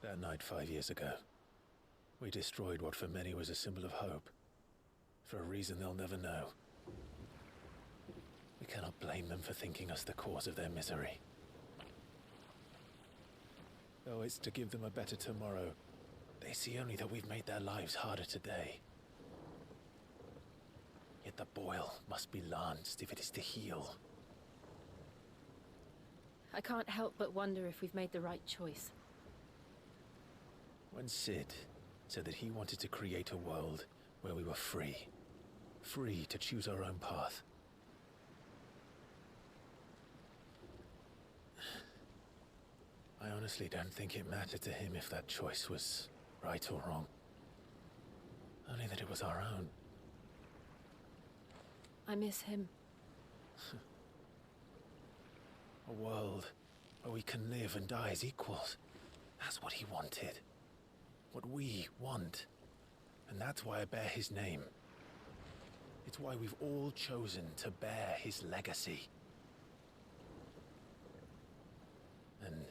That night 5 years ago, we destroyed what for many was a symbol of hope. For a reason they'll never know. We cannot blame them for thinking us the cause of their misery. Though it's to give them a better tomorrow, they see only that we've made their lives harder today. Yet the boil must be lanced if it is to heal. I can't help but wonder if we've made the right choice. When Cid said that he wanted to create a world where we were free. Free to choose our own path. I honestly don't think it mattered to him if that choice was right or wrong. Only that it was our own. I miss him. A world where we can live and die as equals. That's what he wanted. What we want. And that's why I bear his name. It's why we've all chosen to bear his legacy. And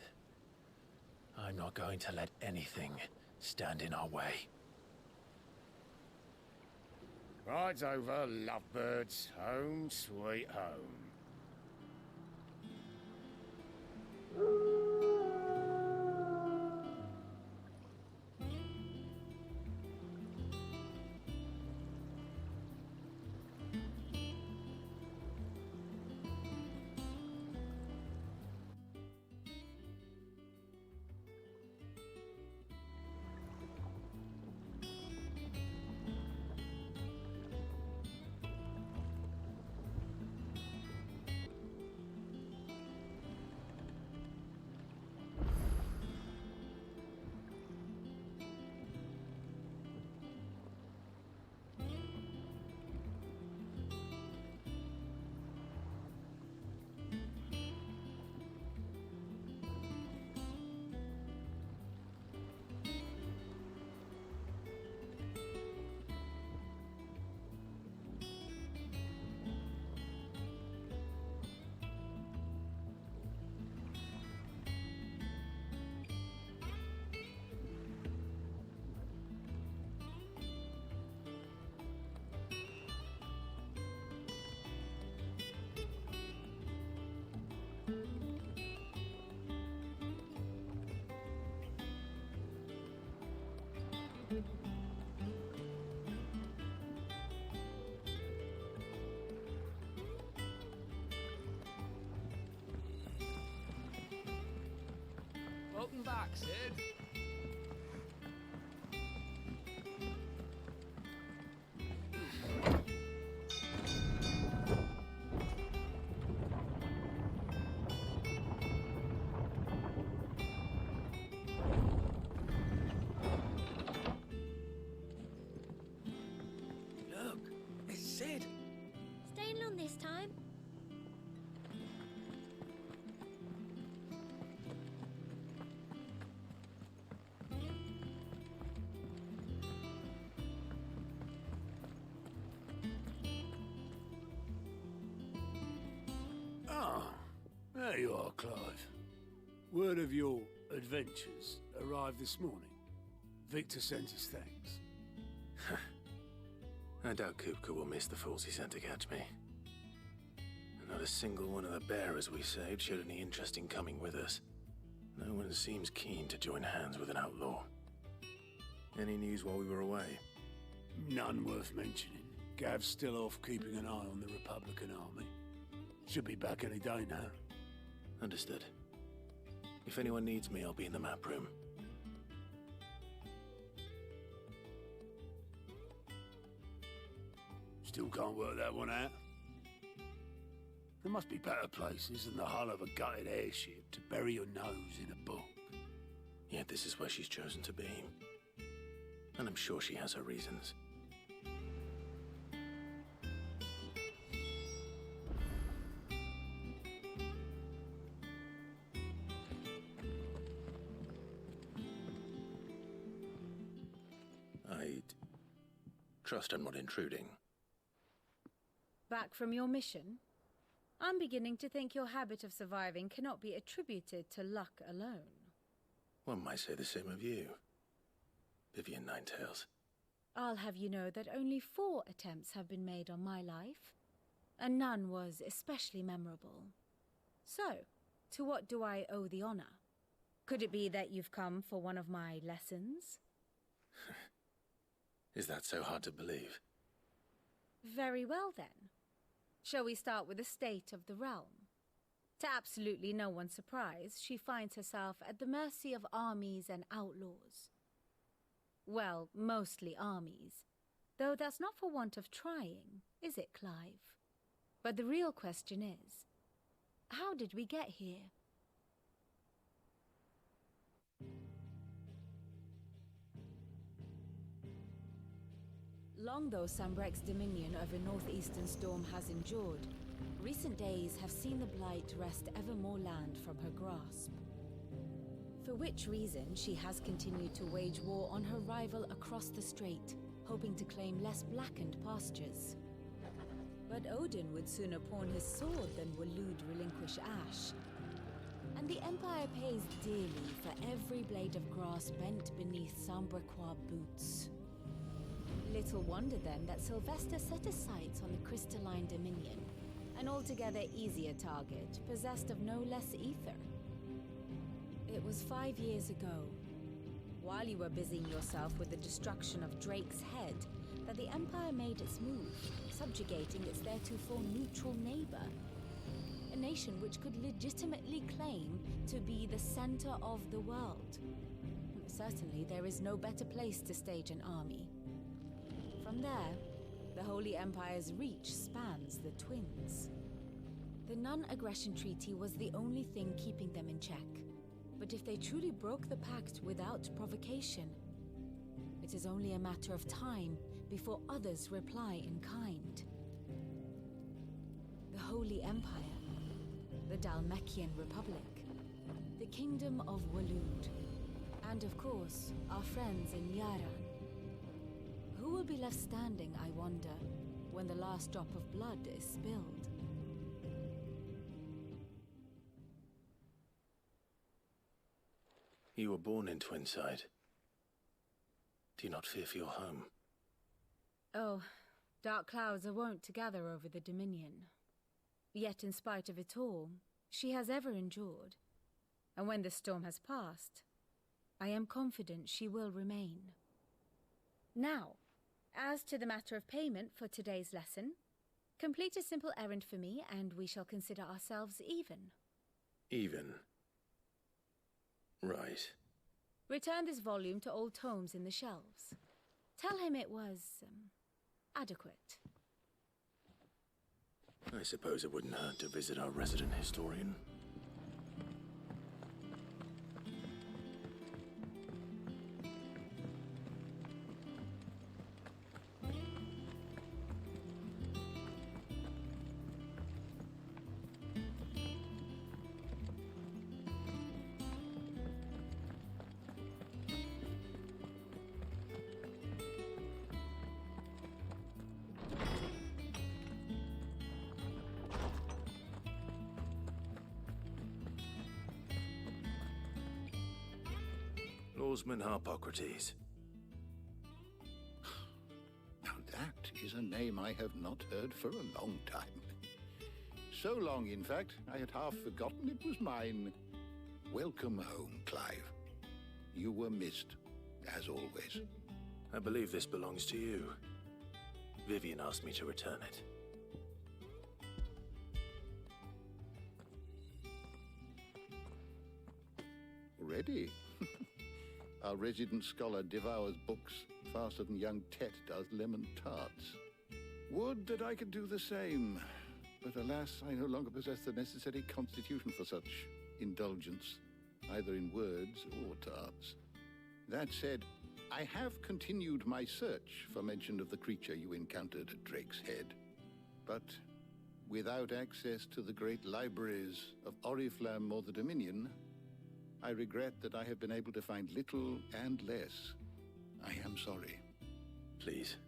I'm not going to let anything stand in our way. Rides over, lovebirds, home sweet home. Welcome back, Cid. Look, it's Cid. Staying long this time? Ah, there you are, Clive. Word of your adventures arrived this morning. Victor sent his thanks. I doubt Kupka will miss the fools he sent to catch me. And not a single one of the bearers we saved showed any interest in coming with us. No one seems keen to join hands with an outlaw. Any news while we were away? None worth mentioning. Gav's still off keeping an eye on the Republican army. Should be back any day now. Understood. If anyone needs me, I'll be in the map room. Still can't work that one out. There must be better places than the hull of a gutted airship to bury your nose in a book. Yet this is where she's chosen to be. And I'm sure she has her reasons. I'd trust I'm not intruding. Back from your mission? I'm beginning to think your habit of surviving cannot be attributed to luck alone. One might say the same of you, Vivian Ninetails. I'll have you know that only 4 attempts have been made on my life, and none was especially memorable. So, to what do I owe the honor? Could it be that you've come for one of my lessons? Is that so hard to believe? Very well then. Shall we start with the state of the realm? To absolutely no one's surprise, she finds herself at the mercy of armies and outlaws. Well, mostly armies. Though that's not for want of trying, is it, Clive? But the real question is, how did we get here? Long though Sanbreque's dominion over northeastern Storm has endured, recent days have seen the Blight wrest ever more land from her grasp. For which reason she has continued to wage war on her rival across the strait, hoping to claim less blackened pastures. But Odin would sooner pawn his sword than Waloed relinquish Ash. And the Empire pays dearly for every blade of grass bent beneath Sanbrequois boots. Little wonder then that Sylvester set his sights on the Crystalline Dominion, an altogether easier target, possessed of no less ether. It was 5 years ago, while you were busying yourself with the destruction of Drake's Head, that the Empire made its move, subjugating its theretofore neutral neighbor. A nation which could legitimately claim to be the center of the world. Certainly, there is no better place to stage an army. From there, the Holy Empire's reach spans the Twins. The non-aggression treaty was the only thing keeping them in check. But if they truly broke the pact without provocation, it is only a matter of time before others reply in kind. The Holy Empire, the Dhalmekian Republic, the Kingdom of Waloed, and of course, our friends in Yaran. Who will be left standing, I wonder, when the last drop of blood is spilled? You were born in Twinside. Do you not fear for your home? Oh, dark clouds are wont to gather over the Dominion. Yet in spite of it all, she has ever endured. And when the storm has passed, I am confident she will remain. Now, as to the matter of payment for today's lesson, complete a simple errand for me and we shall consider ourselves even. Even? Right. Return this volume to old tomes in the shelves. Tell him it was, adequate. I suppose it wouldn't hurt to visit our resident historian. Lawsman Harpocrates. Now that is a name I have not heard for a long time. So long, in fact, I had half forgotten it was mine. Welcome home, Clive. You were missed, as always. I believe this belongs to you. Vivian asked me to return it. Ready? Our resident scholar devours books faster than young Tet does lemon tarts. Would that I could do the same, but alas, I no longer possess the necessary constitution for such indulgence, either in words or tarts. That said, I have continued my search for mention of the creature you encountered at Drake's Head, but without access to the great libraries of Oriflamme or the Dominion, I regret that I have been able to find little and less. I am sorry. Please,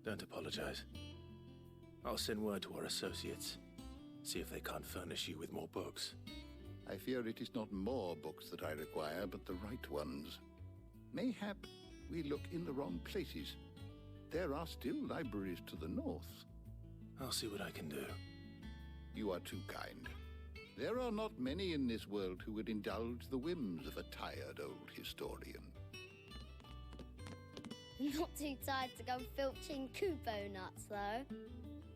don't apologize. I'll send word to our associates. See if they can't furnish you with more books. I fear it is not more books that I require, but the right ones. Mayhap we look in the wrong places. There are still libraries to the north. I'll see what I can do. You are too kind. There are not many in this world who would indulge the whims of a tired old historian. Not too tired to go filching Kupo nuts, though.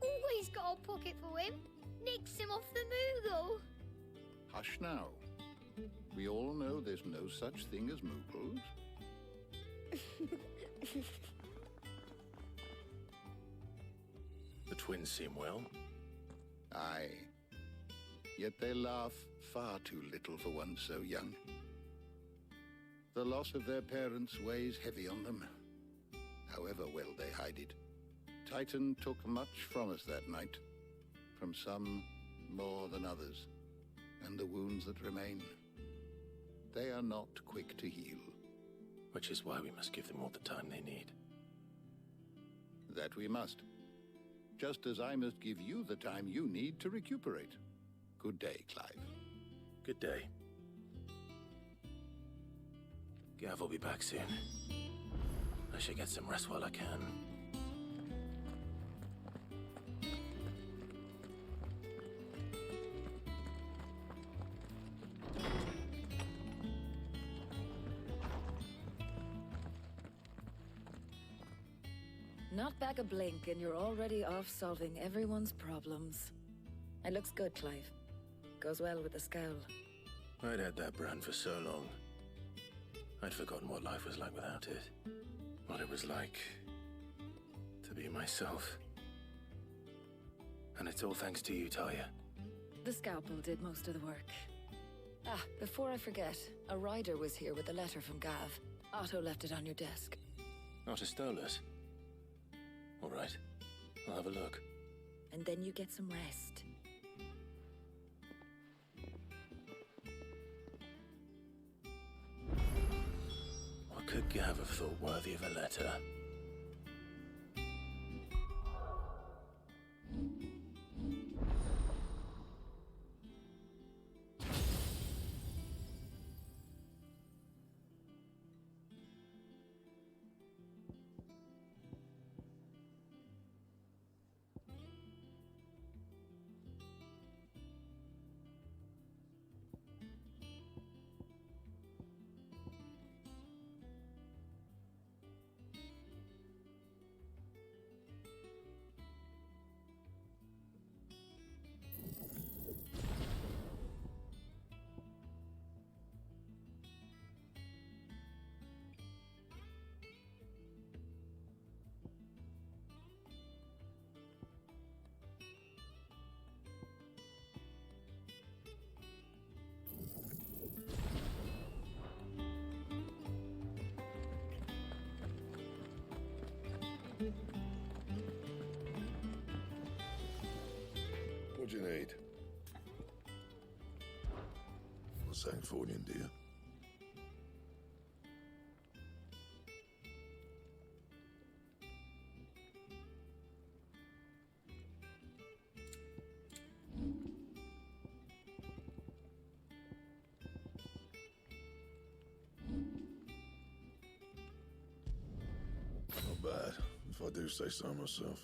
Always got a pocket for him. Nicks him off the Moogle. Hush now. We all know there's no such thing as Moogles. The twins seem well. Aye. Yet they laugh far too little for one so young. The loss of their parents weighs heavy on them, however well they hide it. Titan took much from us that night, from some more than others, and the wounds that remain, they are not quick to heal. Which is why we must give them all the time they need. That we must. Just as I must give you the time you need to recuperate. Good day, Clive. Good day. Gav will be back soon. I should get some rest while I can. Not back a blink and you're already off solving everyone's problems. It looks good, Clive. Goes well with the scowl. I'd had that brand for so long. I'd forgotten what life was like without it. What it was like to be myself. And it's all thanks to you, Talia. The scalpel did most of the work. Ah, before I forget, a rider was here with a letter from Gav. Otto left it on your desk. Otto stole us. All right, I'll have a look. And then you get some rest. What could Gav have thought worthy of a letter? What do you need? For Sangforian, dear. Not bad, if I do say so myself.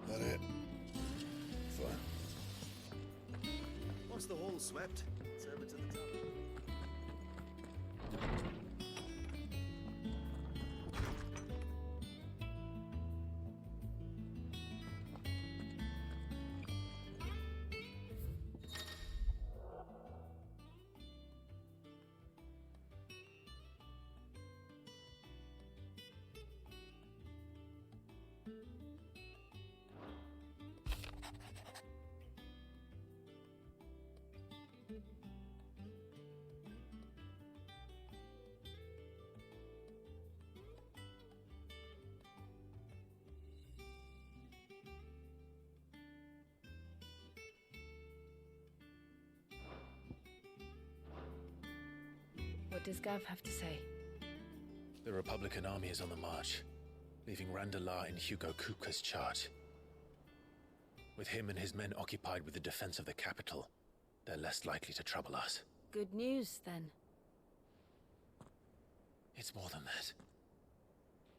That it? Fine. Once the hall's swept, serve it to the top. What does Gav have to say? The Republican army is on the march, leaving Randalar in Hugo Kupka's charge. With him and his men occupied with the defense of the capital, they're less likely to trouble us. Good news, then. It's more than that.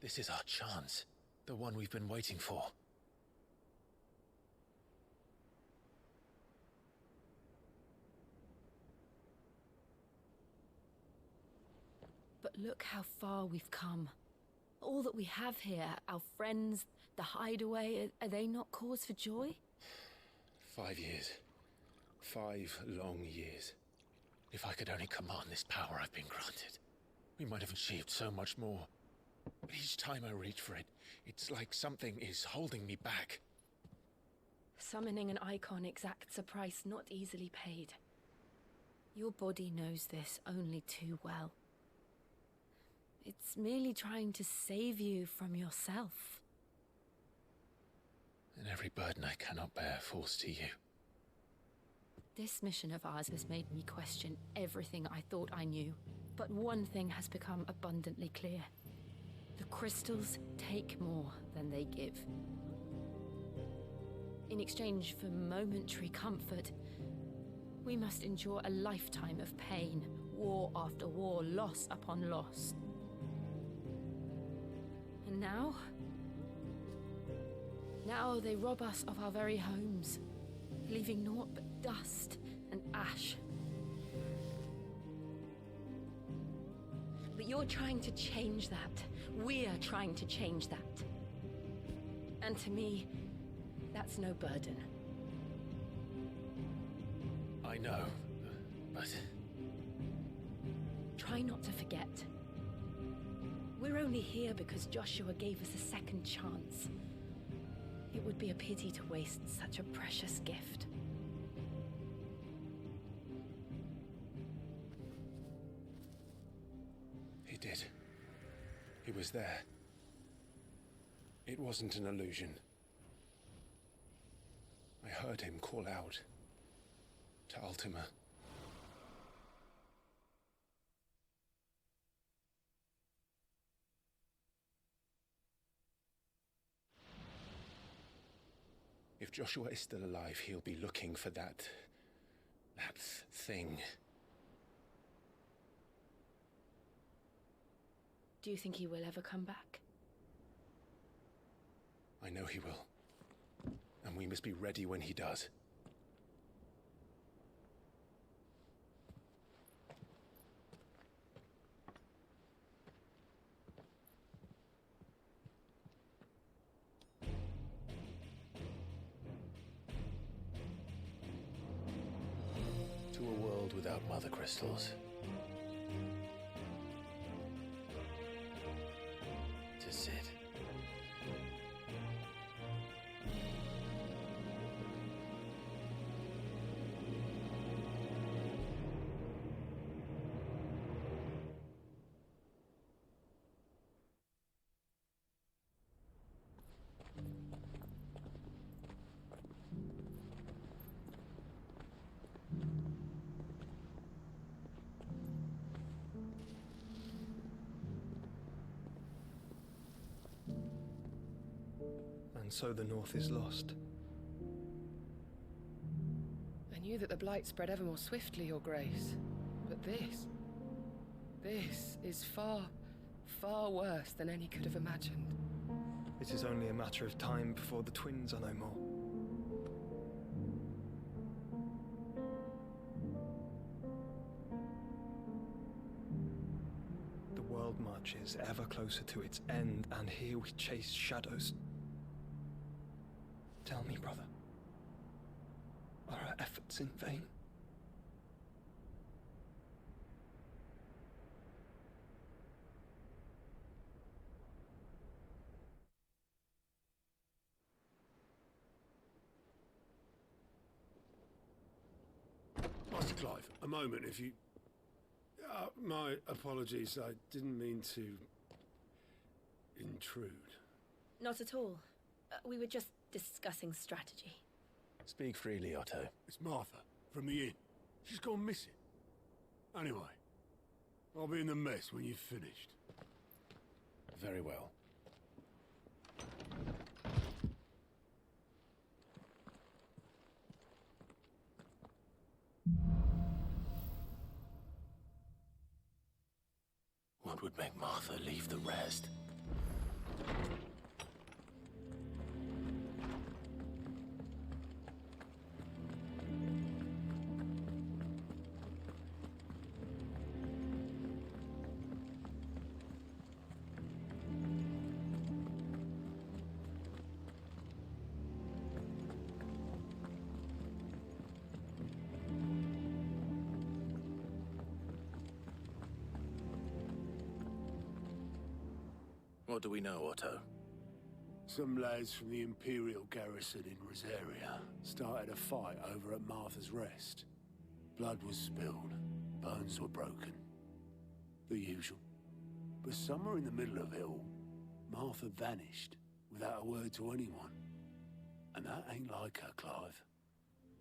This is our chance, the one we've been waiting for. But look how far we've come. All that we have here, our friends, the hideaway, are they not cause for joy? 5 years. 5 long years. If I could only command this power I've been granted, we might have achieved so much more. But each time I reach for it, it's like something is holding me back. Summoning an icon exacts a price not easily paid. Your body knows this only too well. It's merely trying to save you from yourself. And every burden I cannot bear falls to you. This mission of ours has made me question everything I thought I knew. But one thing has become abundantly clear. The crystals take more than they give. In exchange for momentary comfort, we must endure a lifetime of pain, war after war, loss upon loss. And now? Now they rob us of our very homes, leaving naught but dust and ash. But you're trying to change that. We're trying to change that. And to me, that's no burden. I know, but... Try not to forget. We're only here because Joshua gave us a second chance. It would be a pity to waste such a precious gift. He did. He was there. It wasn't an illusion. I heard him call out to Ultima. If Joshua is still alive, he'll be looking for that thing. Do you think he will ever come back? I know he will. And we must be ready when he does. To a world without mother crystals. To Cid. And so the North is lost. I knew that the Blight spread ever more swiftly, Your Grace. But this is far, far worse than any could have imagined. It is only a matter of time before the twins are no more. The world marches ever closer to its end, and here we chase shadows. Tell me, brother, are our efforts in vain? Master Clive, a moment, if you... my apologies, I didn't mean to... intrude. Not at all. We were just discussing strategy. Speak freely, Otto. It's Martha, from the inn. She's gone missing. Anyway, I'll be in the mess when you've finished. Very well. What would make Martha leave the rest? What do we know, Otto? Some lads from the Imperial garrison in Rosaria started a fight over at Martha's Rest. Blood was spilled, bones were broken. The usual. But somewhere in the middle of it all, Martha vanished without a word to anyone. And that ain't like her, Clive.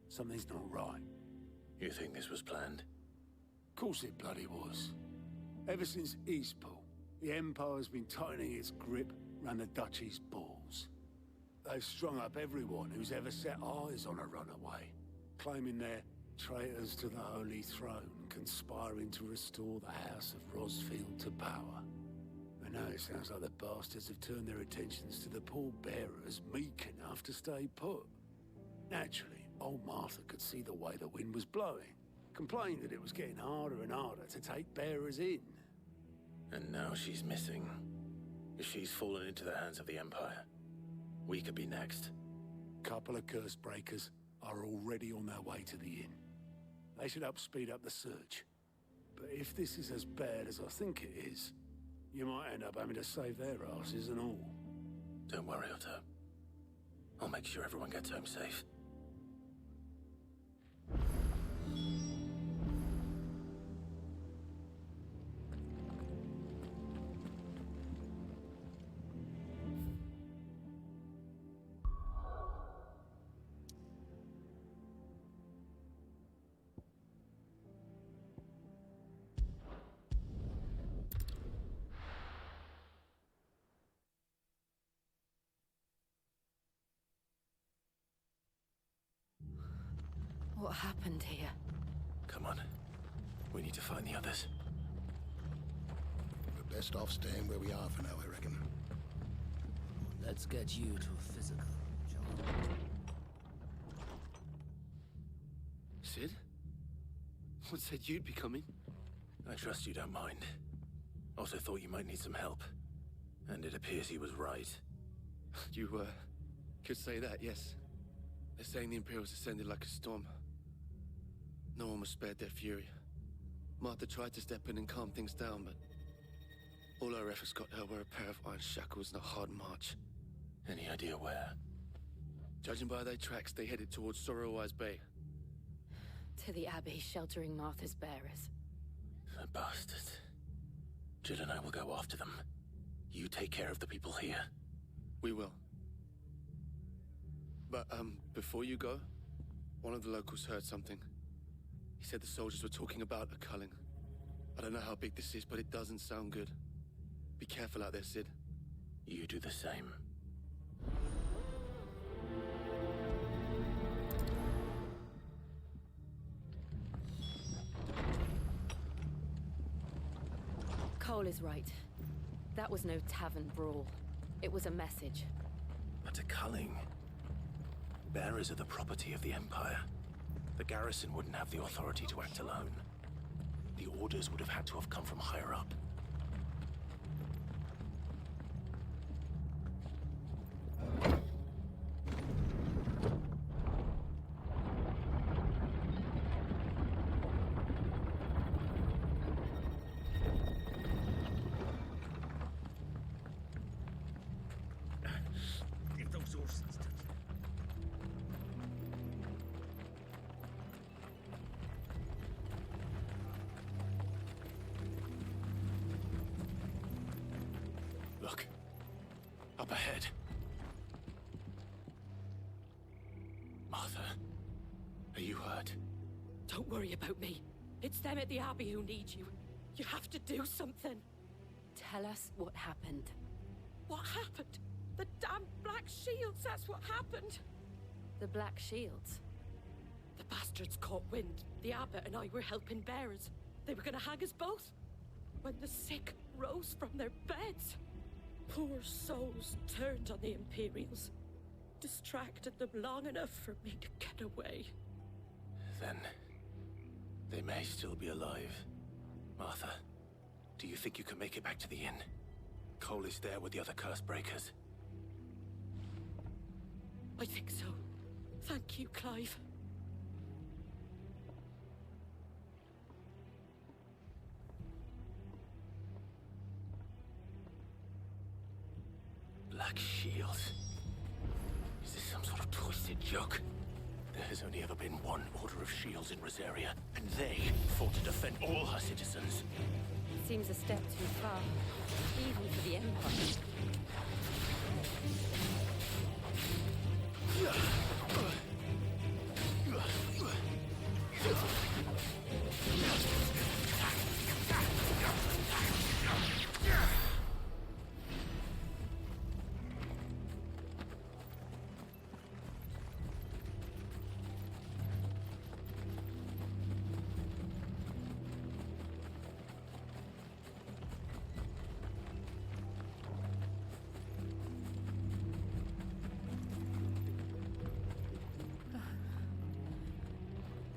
Something's not right. You think this was planned? Of course it bloody was. Ever since Eastpool, the Empire's been tightening its grip around the Duchy's balls. They've strung up everyone who's ever set eyes on a runaway, claiming they're traitors to the Holy Throne, conspiring to restore the House of Rosfield to power. And now it sounds like the bastards have turned their attentions to the pallbearers meek enough to stay put. Naturally, old Martha could see the way the wind was blowing, complained that it was getting harder and harder to take bearers in. And now she's missing. If she's fallen into the hands of the Empire, we could be next. Couple of curse breakers are already on their way to the inn. They should help speed up the search. But if this is as bad as I think it is, you might end up having to save their asses and all. Don't worry, Otto. I'll make sure everyone gets home safe. What happened here? Come on. We need to find the others. We're best off staying where we are for now, I reckon. Let's get you to physical, John. Sid? What said you'd be coming? I trust you don't mind. Also thought you might need some help. And it appears he was right. You, could say that, yes. They're saying the Imperials descended like a storm. No one was spared their fury. Martha tried to step in and calm things down, but all our efforts got her were a pair of iron shackles and a hard march. Any idea where? Judging by their tracks, they headed towards Sorrowwise Bay. To the Abbey sheltering Martha's bearers. The bastards. Jill and I will go after them. You take care of the people here. We will. But, before you go, one of the locals heard something. He said the soldiers were talking about a culling. I don't know how big this is, but it doesn't sound good. Be careful out there, Sid. You do the same. Cole is right. That was no tavern brawl. It was a message. But a culling. Bearers are the property of the Empire. The garrison wouldn't have the authority to act alone. The orders would have had to have come from higher up. If those horses touch Look. Up ahead. Martha, are you hurt? Don't worry about me. It's them at the Abbey who need you. You have to do something. Tell us what happened. What happened? The damn Black Shields, that's what happened. The Black Shields? The bastards caught wind. The abbot and I were helping bearers. They were gonna hang us both. When the sick rose from their beds, poor souls turned on the Imperials. Distracted them long enough for me to get away. Then they may still be alive. Martha, do you think you can make it back to the inn? Cole is there with the other curse breakers. I think so. Thank you, Clive. Black Shields? Is this some sort of twisted joke? There has only ever been one Order of Shields in Rosaria, and they fought to defend all her citizens. Seems a step too far, even for the Empire.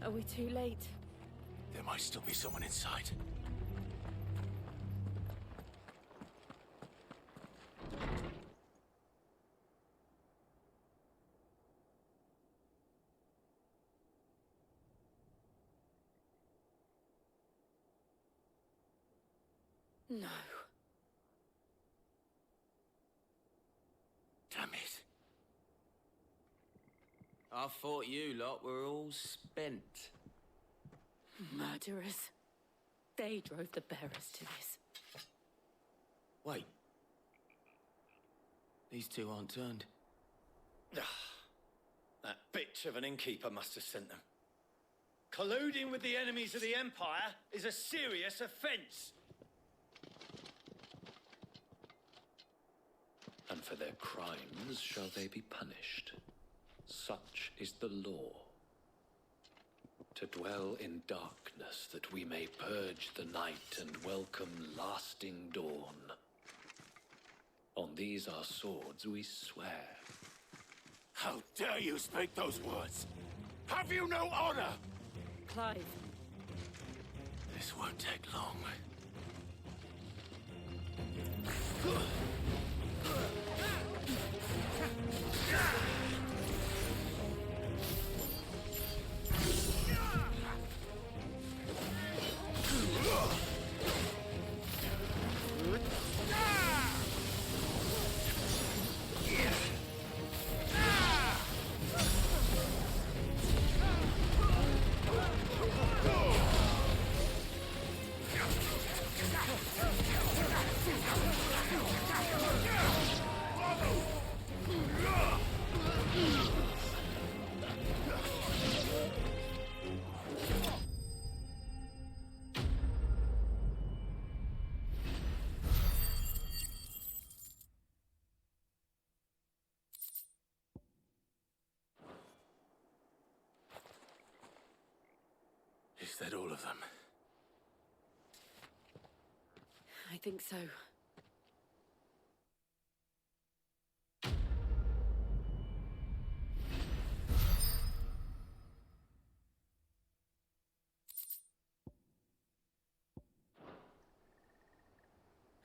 Are we too late? There might still be someone inside. No. Damn it. I thought you lot were all spent. Murderers. They drove the bearers to this. Wait. These two aren't turned. That bitch of an innkeeper must have sent them. Colluding with the enemies of the Empire is a serious offense. And for their crimes shall they be punished. Such is the law. To dwell in darkness that we may purge the night and welcome lasting dawn. On these our swords we swear. How dare you speak those words? Have you no honor? Clive. This won't take long. Is that all of them? I think so.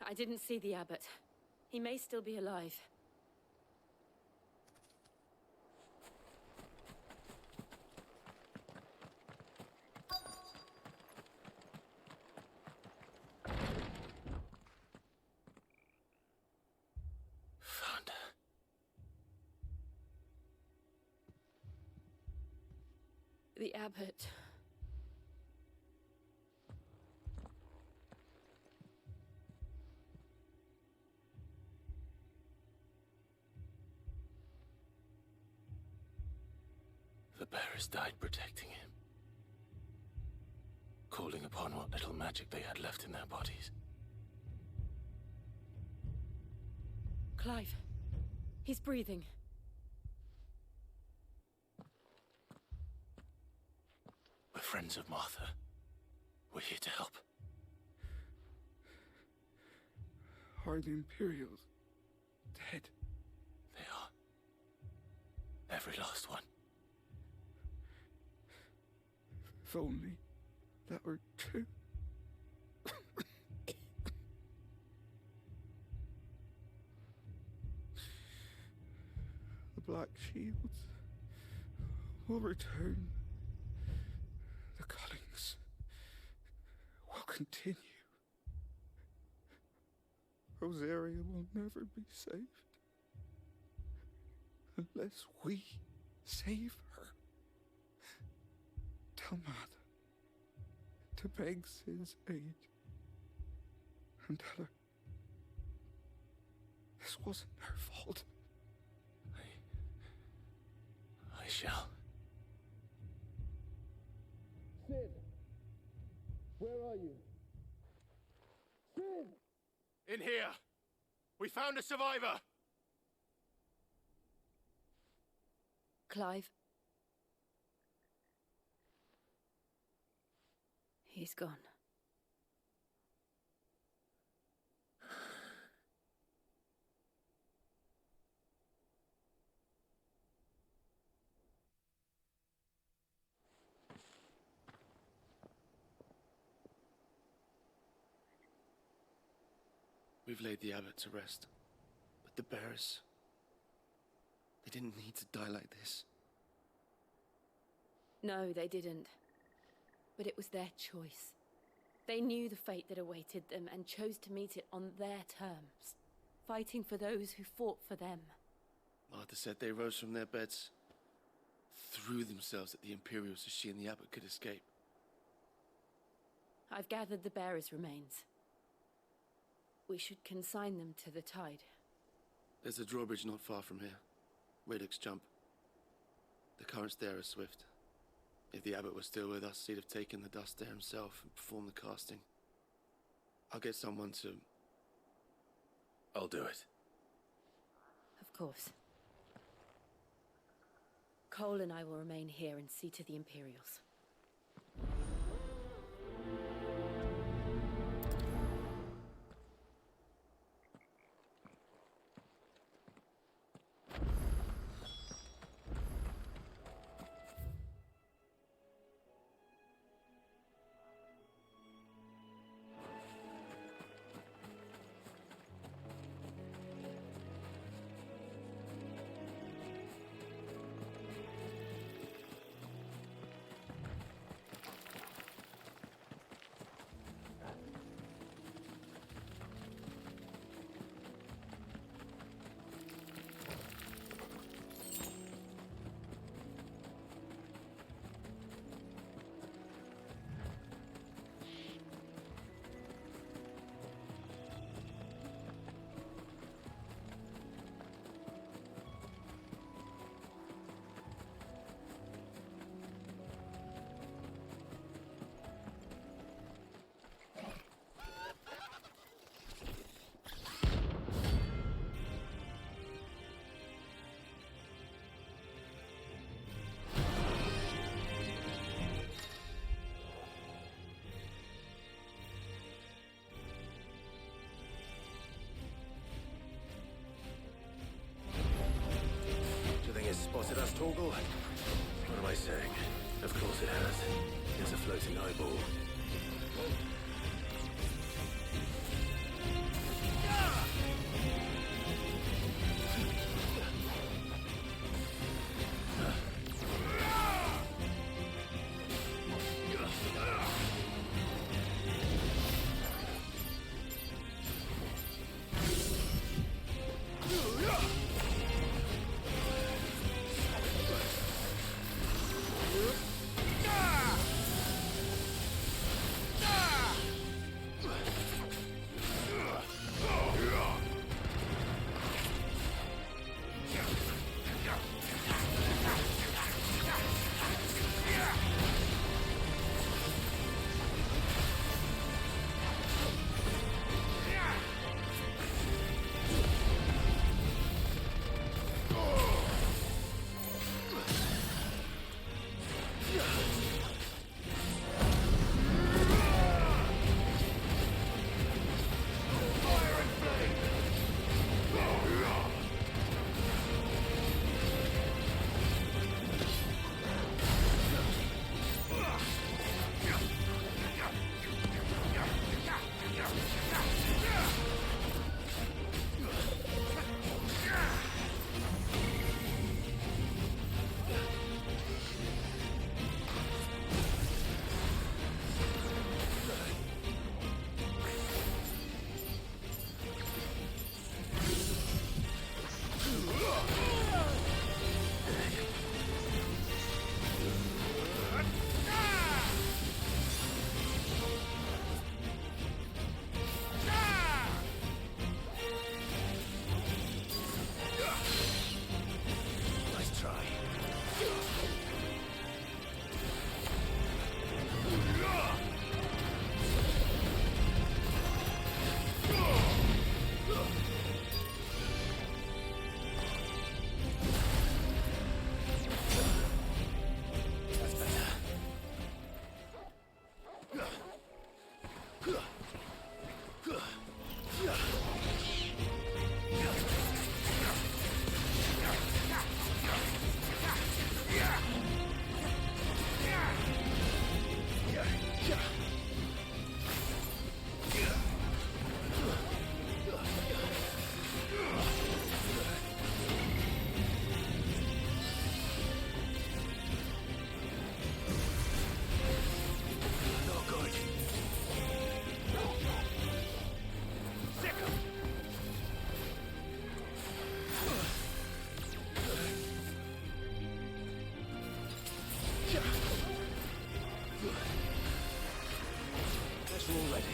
I didn't see the abbot. He may still be alive. Found her. The abbot. The bearers died protecting him. calling upon what little magic they had left in their bodies. Clive. He's breathing. We're friends of Martha. We're here to help. Are the Imperials dead? They are. Every last one. If only that were true. The Black Shields will return. The Cullings will continue. Rosaria will never be saved unless we save her. Tell Martha to beg Cid's aid and tell her this wasn't her fault. I shall. Cid! Where are you? Cid! In here! We found a survivor! Clive. He's gone. We've laid the abbot to rest. But the bearers... they didn't need to die like this. No, they didn't. But it was their choice. They knew the fate that awaited them and chose to meet it on their terms, fighting for those who fought for them. Martha said they rose from their beds, threw themselves at the Imperials so she and the abbot could escape. I've gathered the bearers' remains. We should consign them to the tide. There's a drawbridge not far from here. Radix Jump. The currents there are swift. If the abbot was still with us, he'd have taken the dust there himself and performed the casting. I'll get someone to... I'll do it. Of course. Cole and I will remain here and see to the Imperials. Spotted us, Torgal? What am I saying? Of course it has. It's a floating eyeball. Ah! already.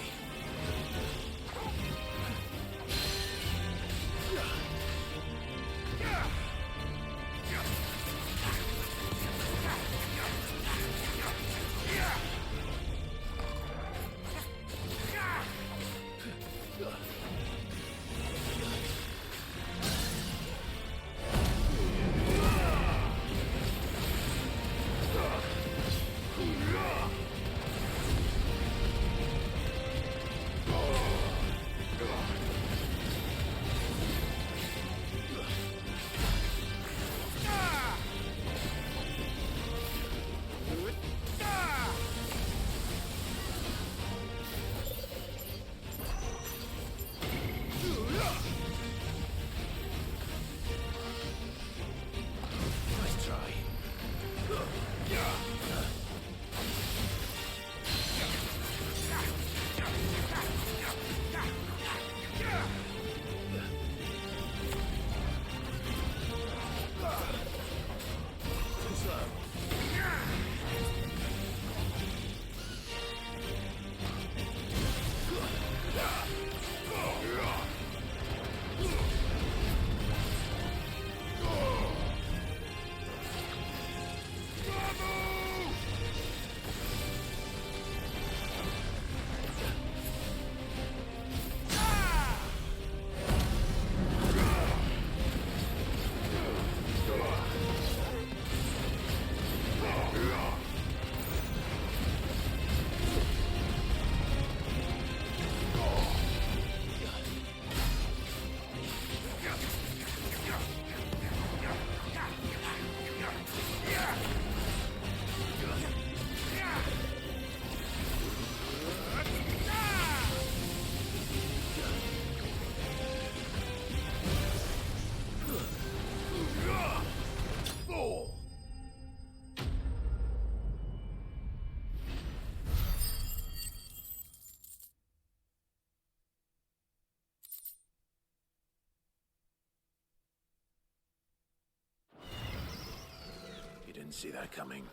Didn't see that coming.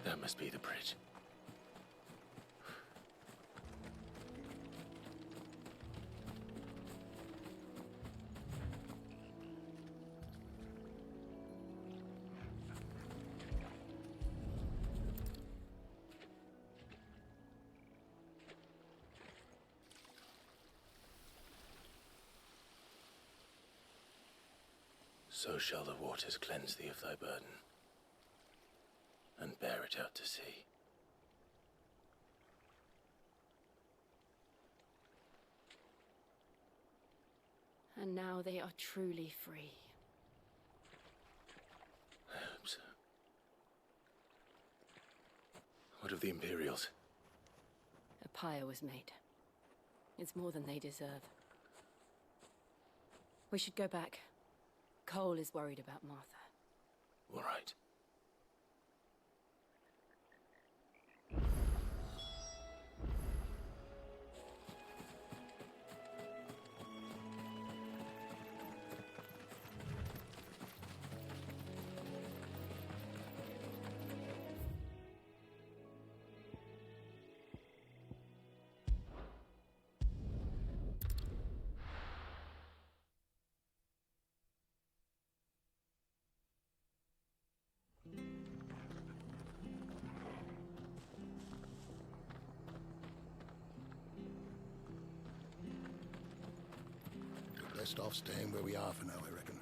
That must be the bridge. So shall the waters cleanse thee of thy burden, and bear it out to sea. And now they are truly free. I hope so. What of the Imperials? A pyre was made. It's more than they deserve. We should go back. Cole is worried about Martha. All right. Best off staying where we are for now, I reckon.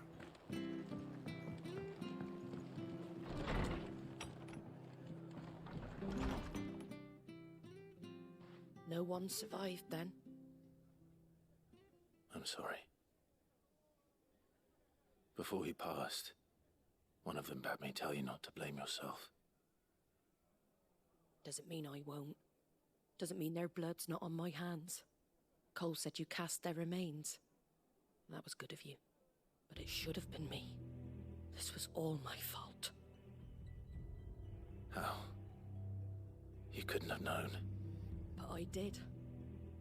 No one survived then? I'm sorry. Before he passed, one of them bade me tell you not to blame yourself. Doesn't mean I won't. Doesn't mean their blood's not on my hands. Cole said you cast their remains. That was good of you. But it should have been me. This was all my fault. How? You couldn't have known. But I did.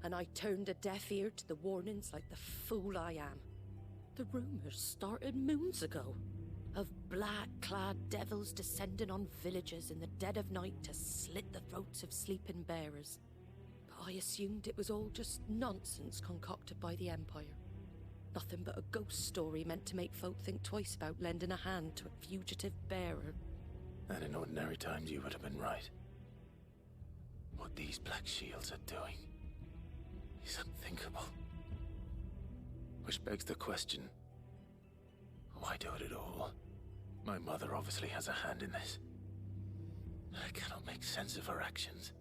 and I turned a deaf ear to the warnings like the fool I am. The rumours started moons ago, of black-clad devils descending on villages in the dead of night to slit the throats of sleeping bearers. But I assumed it was all just nonsense concocted by the Empire. Nothing but a ghost story meant to make folk think twice about lending a hand to a fugitive bearer. And in ordinary times you would have been right. What these Black Shields are doing is unthinkable. Which begs the question, why do it at all? My mother obviously has a hand in this. I cannot make sense of her actions.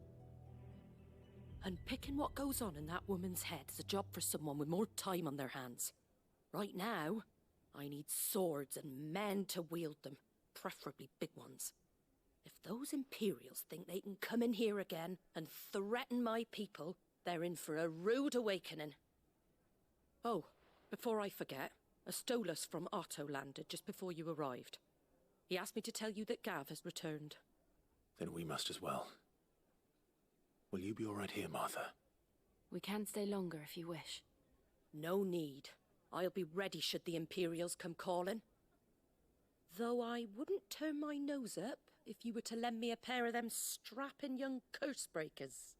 And picking what goes on in that woman's head is a job for someone with more time on their hands. Right now, I need swords and men to wield them, preferably big ones. If those Imperials think they can come in here again and threaten my people, they're in for a rude awakening. Oh, before I forget, a Stolas from Otto landed just before you arrived. He asked me to tell you that Gav has returned. Then we must as well. Will you be all right here, Martha? We can stay longer if you wish. No need. I'll be ready should the Imperials come calling. Though I wouldn't turn my nose up if you were to lend me a pair of them strapping young curse breakers.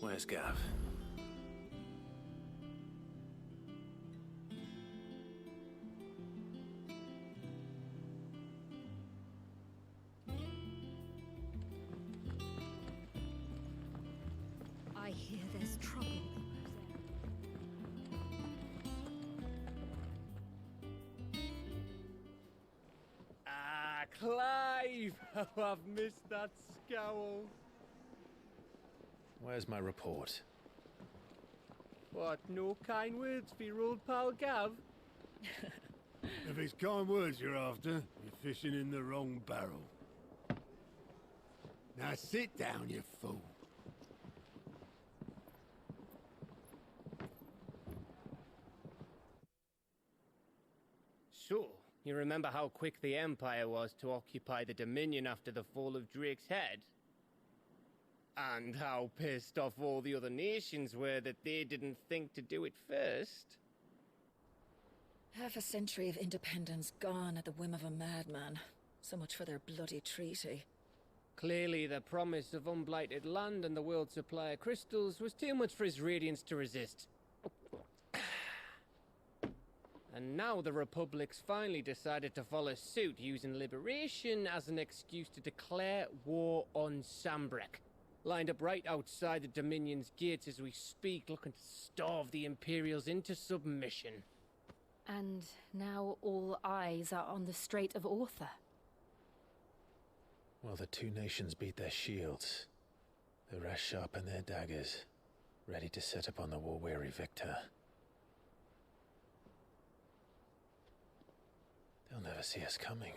Where's Gav? I hear there's trouble. Ah, Clive! Oh, I've missed that scowl. Where's my report? What, no kind words for your old pal Gav? If it's kind words you're after, you're fishing in the wrong barrel. Now sit down, you fool. So, you remember how quick the Empire was to occupy the Dominion after the fall of Drake's Head? And how pissed off all the other nations were that they didn't think to do it first? Half a century of independence gone at the whim of a madman. So much for their bloody treaty. Clearly, the promise of unblighted land and the world's supply of crystals was too much for his radiance to resist. And now the Republic's finally decided to follow suit, using liberation as an excuse to declare war on Sanbreque. Lined up right outside the Dominion's gates as we speak, looking to starve the Imperials into submission. And now all eyes are on the Strait of Author. Well, the two nations beat their shields. The rest sharpen their daggers, ready to set upon the war-weary victor. They'll never see us coming.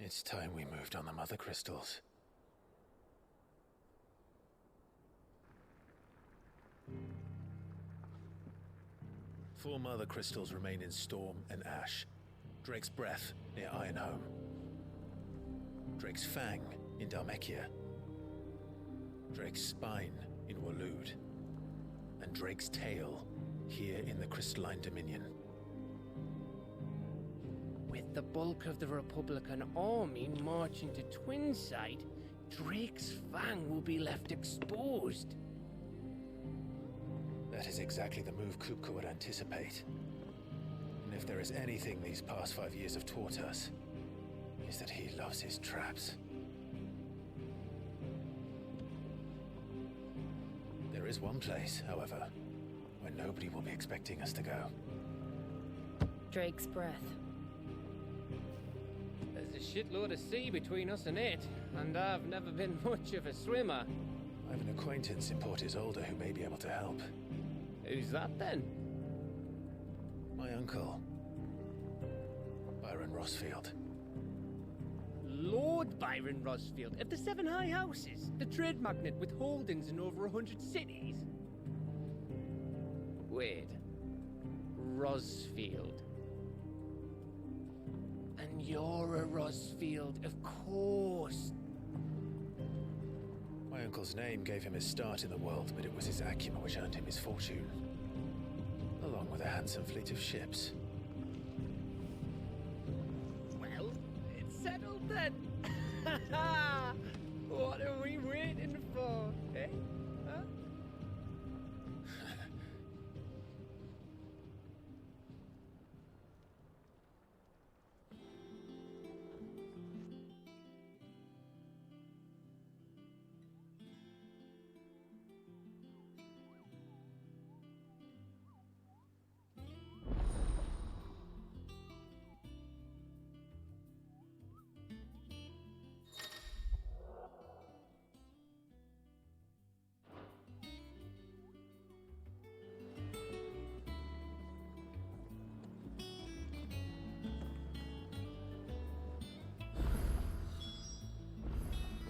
It's time we moved on the Mother Crystals. Four Mother Crystals remain in Storm and Ash. Drake's Breath near Ironhome. Drake's Fang in Dhalmekia. Drake's Spine in Waloed. And Drake's Tail here in the Crystalline Dominion. With the bulk of the Republican army marching to Twinside, Drake's Fang will be left exposed. That is exactly the move Kupka would anticipate. And if there is anything these past 5 years have taught us, is that he loves his traps. There is one place, however, where nobody will be expecting us to go. Drake's breath. There's a shitload of sea between us and it, and I've never been much of a swimmer. I have an acquaintance in Port Isolde who may be able to help. Who's that then? My uncle, Byron Rosfield. Lord Byron Rosfield of the Seven High Houses, the trade magnate with holdings in over 100 cities. Wait, Rosfield. And you're a Rosfield, of course. My uncle's name gave him his start in the world, but it was his acumen which earned him his fortune, along with a handsome fleet of ships. Well, it's settled then. What are we waiting for, eh? Huh?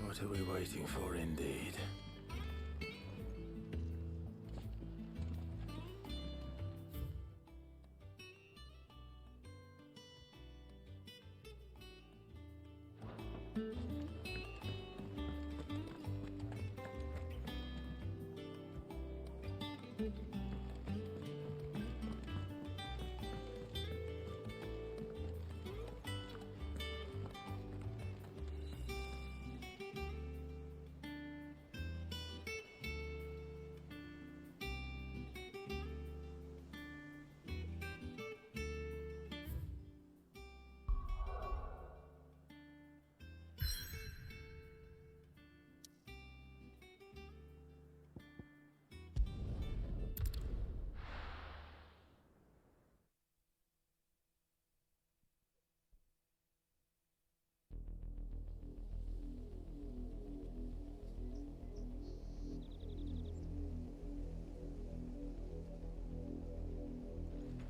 What are we waiting for, indeed?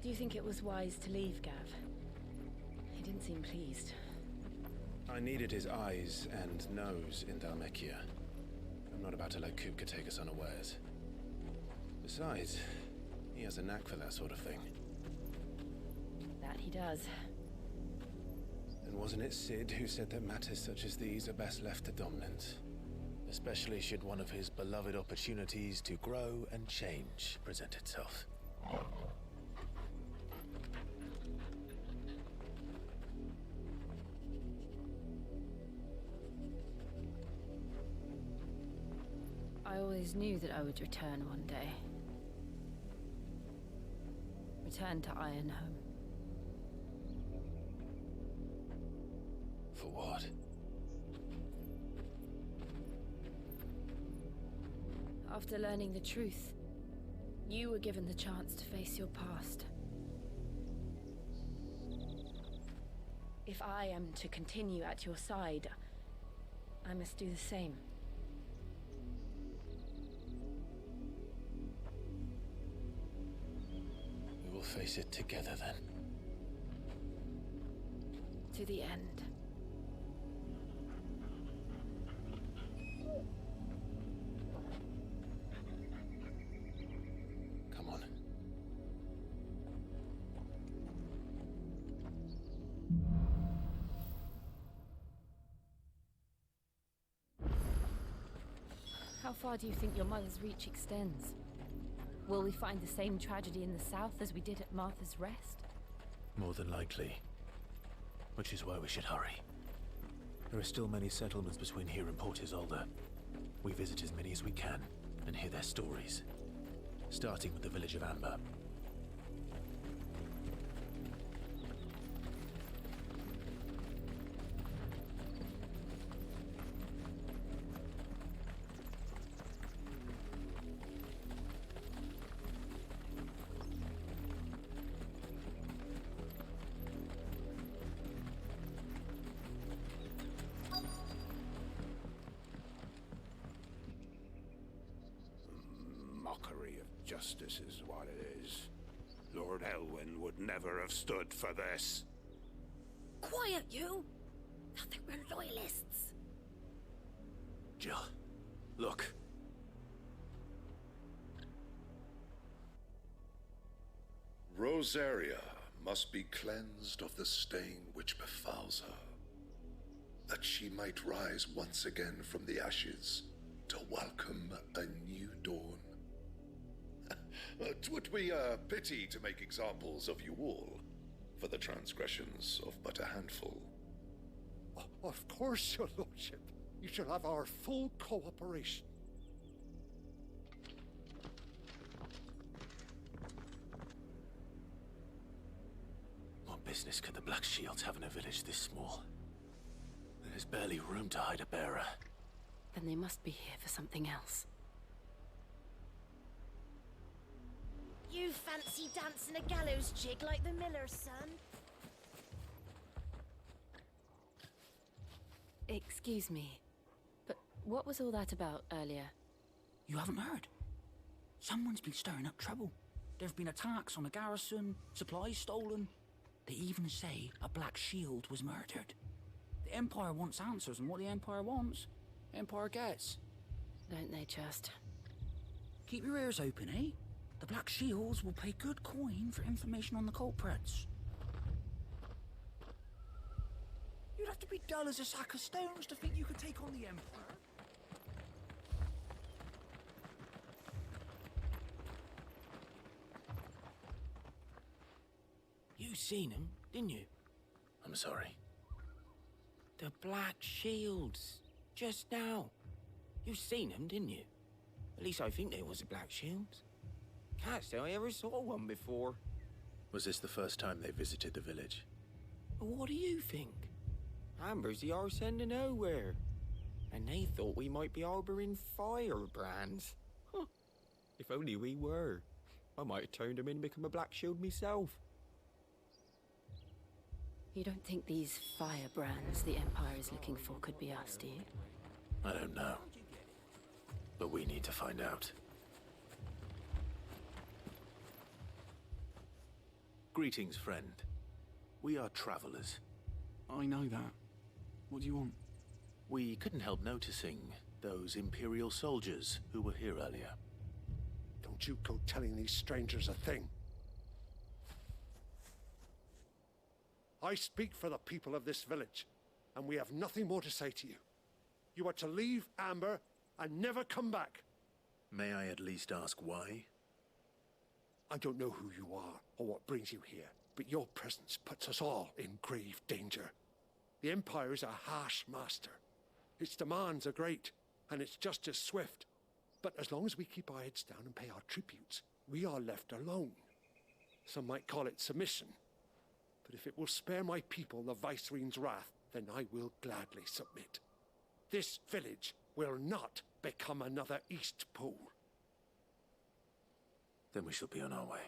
Do you think it was wise to leave, Gav? He didn't seem pleased. I needed his eyes and nose in Dhalmekia. I'm not about to let Kupka take us unawares. Besides, he has a knack for that sort of thing. That he does. And wasn't it Sid who said that matters such as these are best left to dominance? Especially should one of his beloved opportunities to grow and change present itself. I always knew that I would return one day. Return to Ironhome. For what? After learning the truth, you were given the chance to face your past. If I am to continue at your side, I must do the same. We will face it together then. To the end. Come on. How far do you think your mother's reach extends? Will we find the same tragedy in the south as we did at Martha's Rest? More than likely. Which is why we should hurry. There are still many settlements between here and Port Isolde. We visit as many as we can and hear their stories. Starting with the village of Amber. mockery of justice is what it is. Lord Elwyn would never have stood for this. Quiet, you! Thought they were loyalists. Jill, look. Rosaria must be cleansed of the stain which befouls her, that she might rise once again from the ashes to welcome a new dawn. 'Twould be a pity to make examples of you all, for the transgressions of but a handful. Of course, your lordship. You shall have our full cooperation. What business could the Black Shields have in a village this small? There's barely room to hide a bearer. Then they must be here for something else. You fancy dancing a gallows jig like the miller's son? Excuse me, but what was all that about earlier? You haven't heard? Someone's been stirring up trouble. There've been attacks on the garrison, supplies stolen. They even say a Black Shield was murdered. The Empire wants answers, and what the Empire wants, the Empire gets. Don't they just? Keep your ears open, eh? The Black Shields will pay good coin for information on the culprits. You'd have to be dull as a sack of stones to think you could take on the Empire. You seen him, didn't you? I'm sorry. The Black Shields. Just now. You seen them, didn't you? At least I think they was the Black Shields. Can't say I ever saw one before. Was this the first time they visited the village? What do you think? Amber's the arse end of nowhere. And they thought we might be harbouring firebrands. Huh. If only we were. I might have turned them in and become a Black Shield myself. You don't think these firebrands the Empire is looking for could be us, do you? I don't know. But we need to find out. Greetings, friend. We are travelers. I know that. What do you want? We couldn't help noticing those Imperial soldiers who were here earlier. Don't you go telling these strangers a thing. I speak for the people of this village, and we have nothing more to say to you. You are to leave Amber and never come back. May I at least ask why? I don't know who you are or what brings you here, but your presence puts us all in grave danger. The Empire is a harsh master. Its demands are great, and its justice swift. But as long as we keep our heads down and pay our tributes, we are left alone. Some might call it submission. But if it will spare my people the Viceroy's wrath, then I will gladly submit. This village will not become another Eastpool. Then we shall be on our way.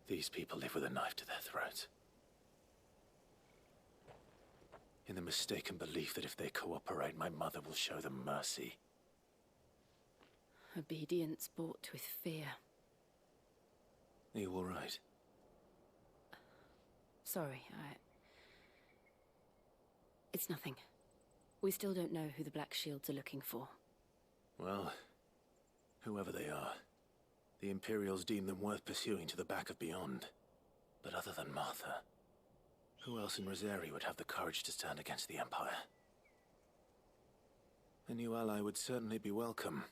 These people live with a knife to their throats. In the mistaken belief that if they cooperate, my mother will show them mercy. Obedience bought with fear. Are you all right? Sorry, It's nothing. We still don't know who the Black Shields are looking for. Well, whoever they are, the Imperials deem them worth pursuing to the back of beyond. But other than Martha, who else in Rosaria would have the courage to stand against the Empire? A new ally would certainly be welcome.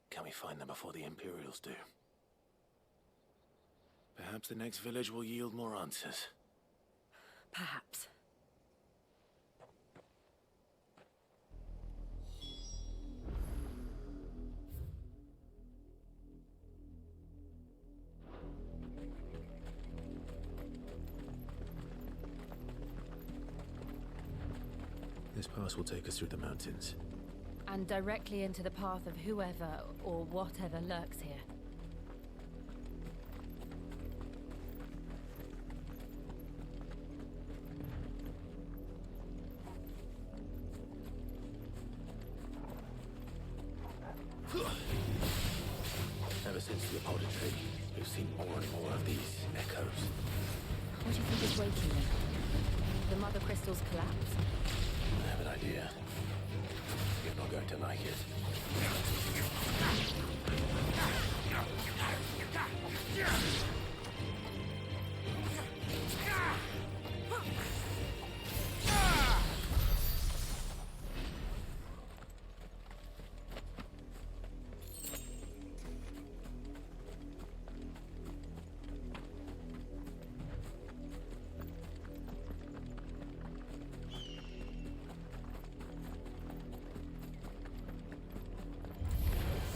Can we find them before the Imperials do? Perhaps the next village will yield more answers. Perhaps. This pass will take us through the mountains. And directly into the path of whoever or whatever lurks here. since the apothecary, we've seen more and more of these echoes. What do you think is waking them? The mother crystal's collapse? I have an idea. You're not going to like it.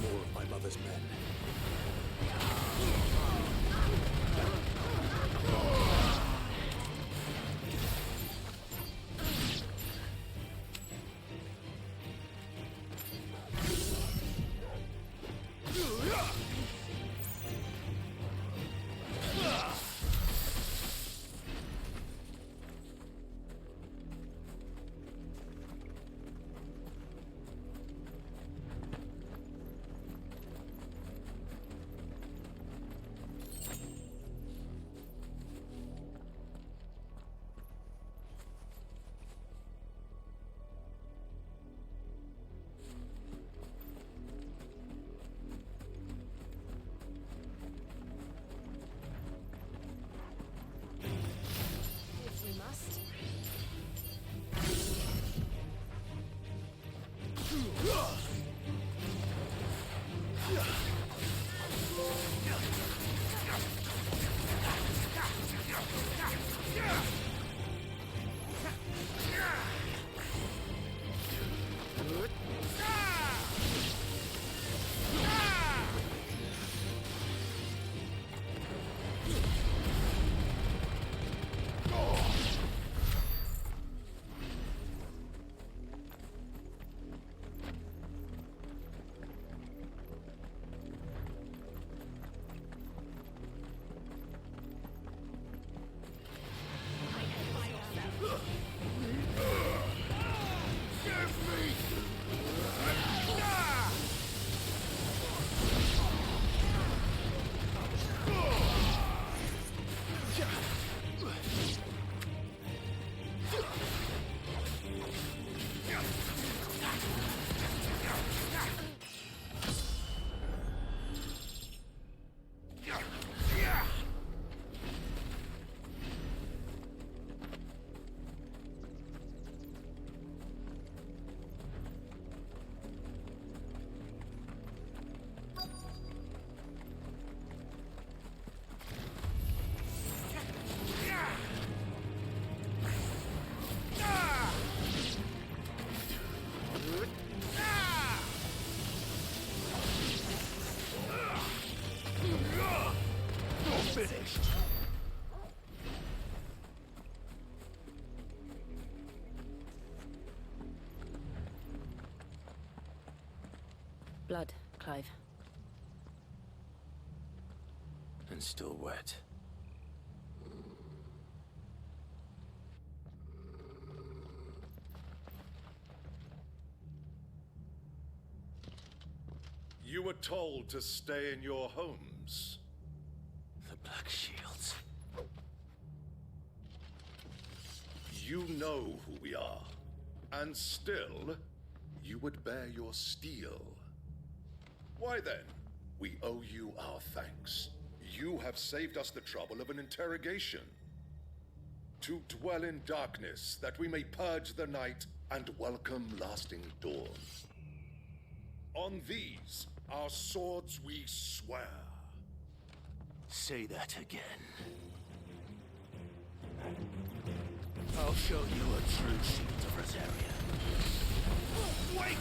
More of my mother's men. If we must. Finished. Blood, Clive. And still wet. You were told to stay in your homes. The Black Shields. You know who we are. And still, you would bear your steel. Why then? We owe you our thanks. You have saved us the trouble of an interrogation. To dwell in darkness, that we may purge the night and welcome lasting dawn. On these, our swords we swear. Say that again. I'll show you a true shield of Rosaria. Wake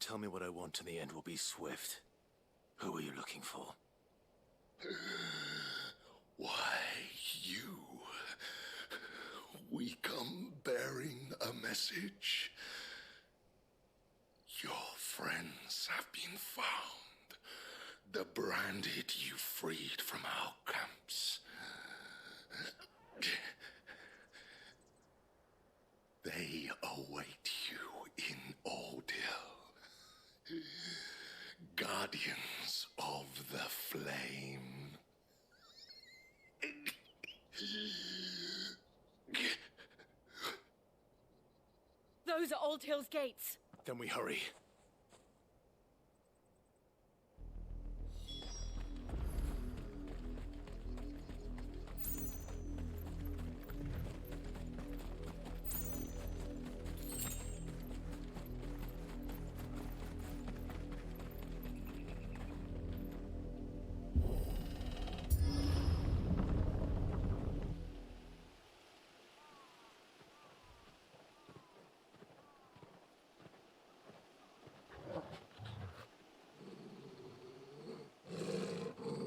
tell me what I want and the end will be swift. Who are you looking for? Why, you. We come bearing a message. Your friends have been found. The branded you freed from our camps. They await you in Aldil. Guardians of the Flame. Those are Old Hill's gates. Then we hurry.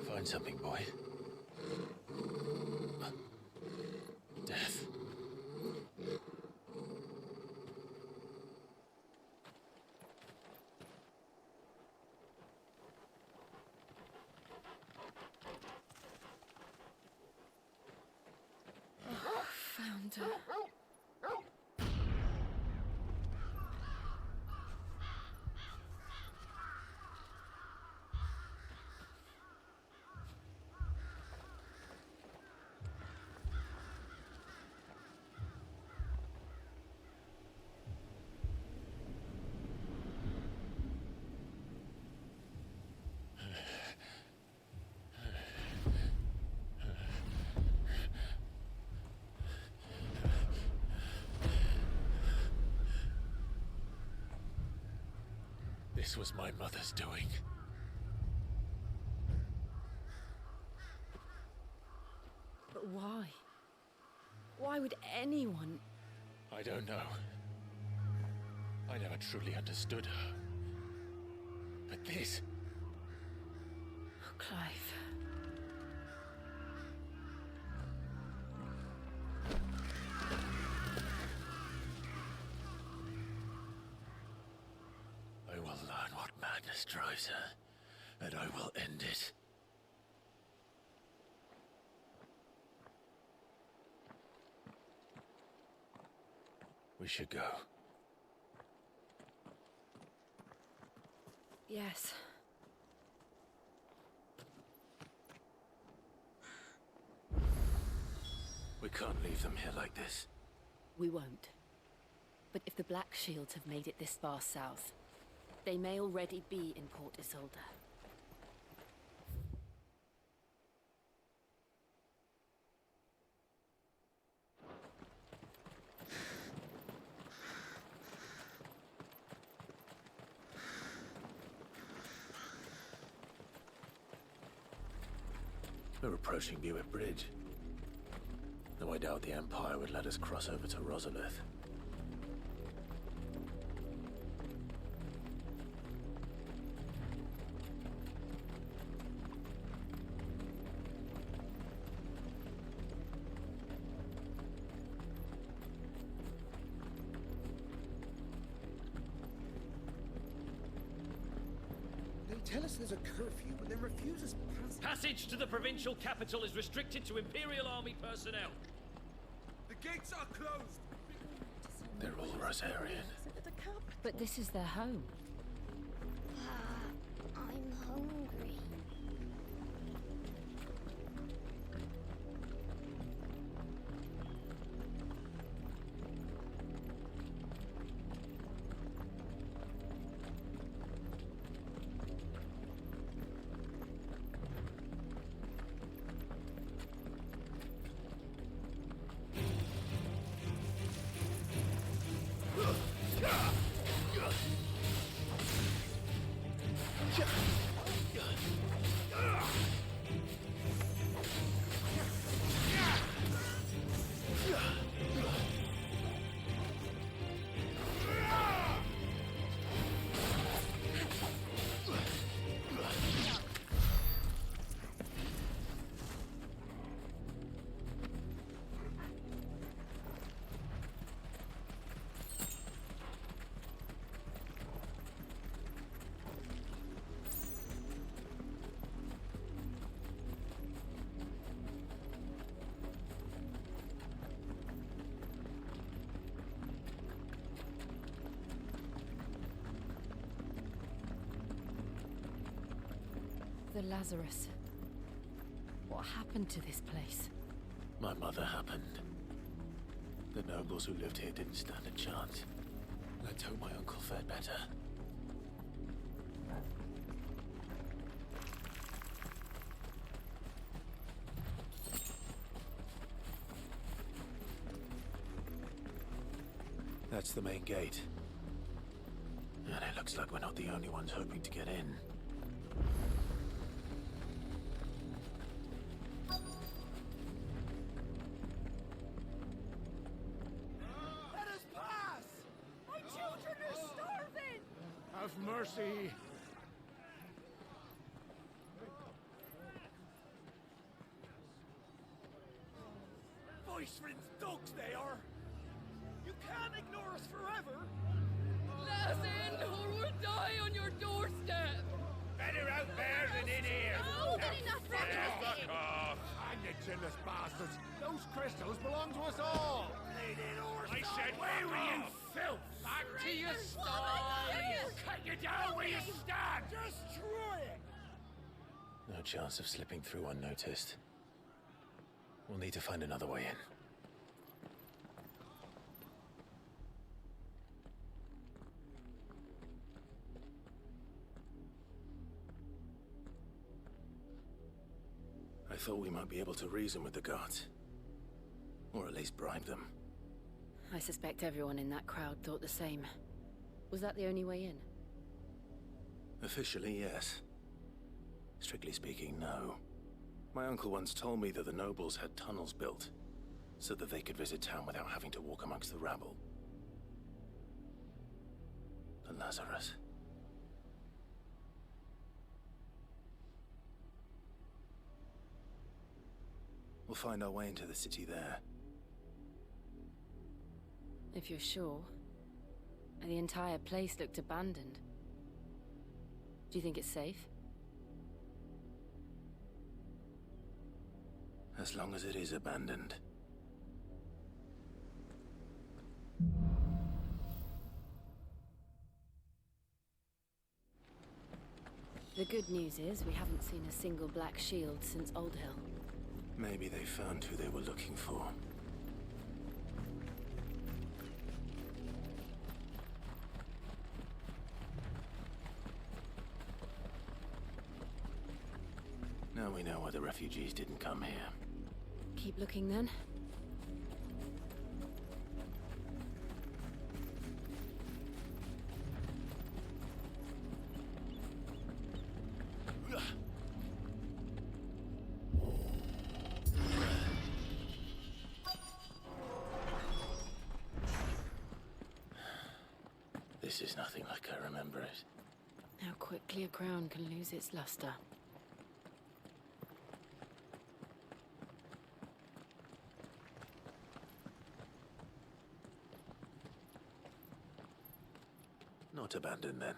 Find something, boy. Death. Found her. This was my mother's doing. But why? Why would anyone... I don't know. I never truly understood her. But this... Oh, Clive. I will learn what madness drives her, and I will end it. We should go. Yes. We can't leave them here like this. We won't. But if the Black Shields have made it this far south, they may already be in Port Isolde. We're approaching Buick Bridge. Though I doubt the Empire would let us cross over to Rosalith. They tell us there's a curfew, but then refuse us passage. Passage to the provincial capital is restricted to Imperial Army personnel. The gates are closed. They're all Rosarian. But this is their home. I'm hungry. Father Lazarus. What happened to this place? My mother happened. The nobles who lived here didn't stand a chance. Let's hope my uncle fared better. That's the main gate. And it looks like we're not the only ones hoping to get in. Let us pass! My children are starving! Have mercy! Voice-rin's dogs they are! You can't ignore us forever! Let us in, or we'll die on your doorstep! Better out there than in here! No, then enough Fuck off! Hang the chinless bastards! Those crystals belong to us all! I said, where were you, filth? Back to your stall! Cut you down where you stand! Just try it! No chance of slipping through unnoticed. We'll need to find another way in. I thought we might be able to reason with the guards. Or at least bribe them. I suspect everyone in that crowd thought the same. Was that the only way in? Officially, yes. Strictly speaking, no. My uncle once told me that the nobles had tunnels built, so that they could visit town without having to walk amongst the rabble. The Lazarus. We'll find our way into the city there. If you're sure. The entire place looked abandoned. Do you think it's safe? As long as it is abandoned. The good news is we haven't seen a single black shield since Old Hill. Maybe they found who they were looking for. Now we know why the refugees didn't come here. Keep looking then. This is nothing like I remember it. How quickly a crown can lose its luster. Not abandoned then.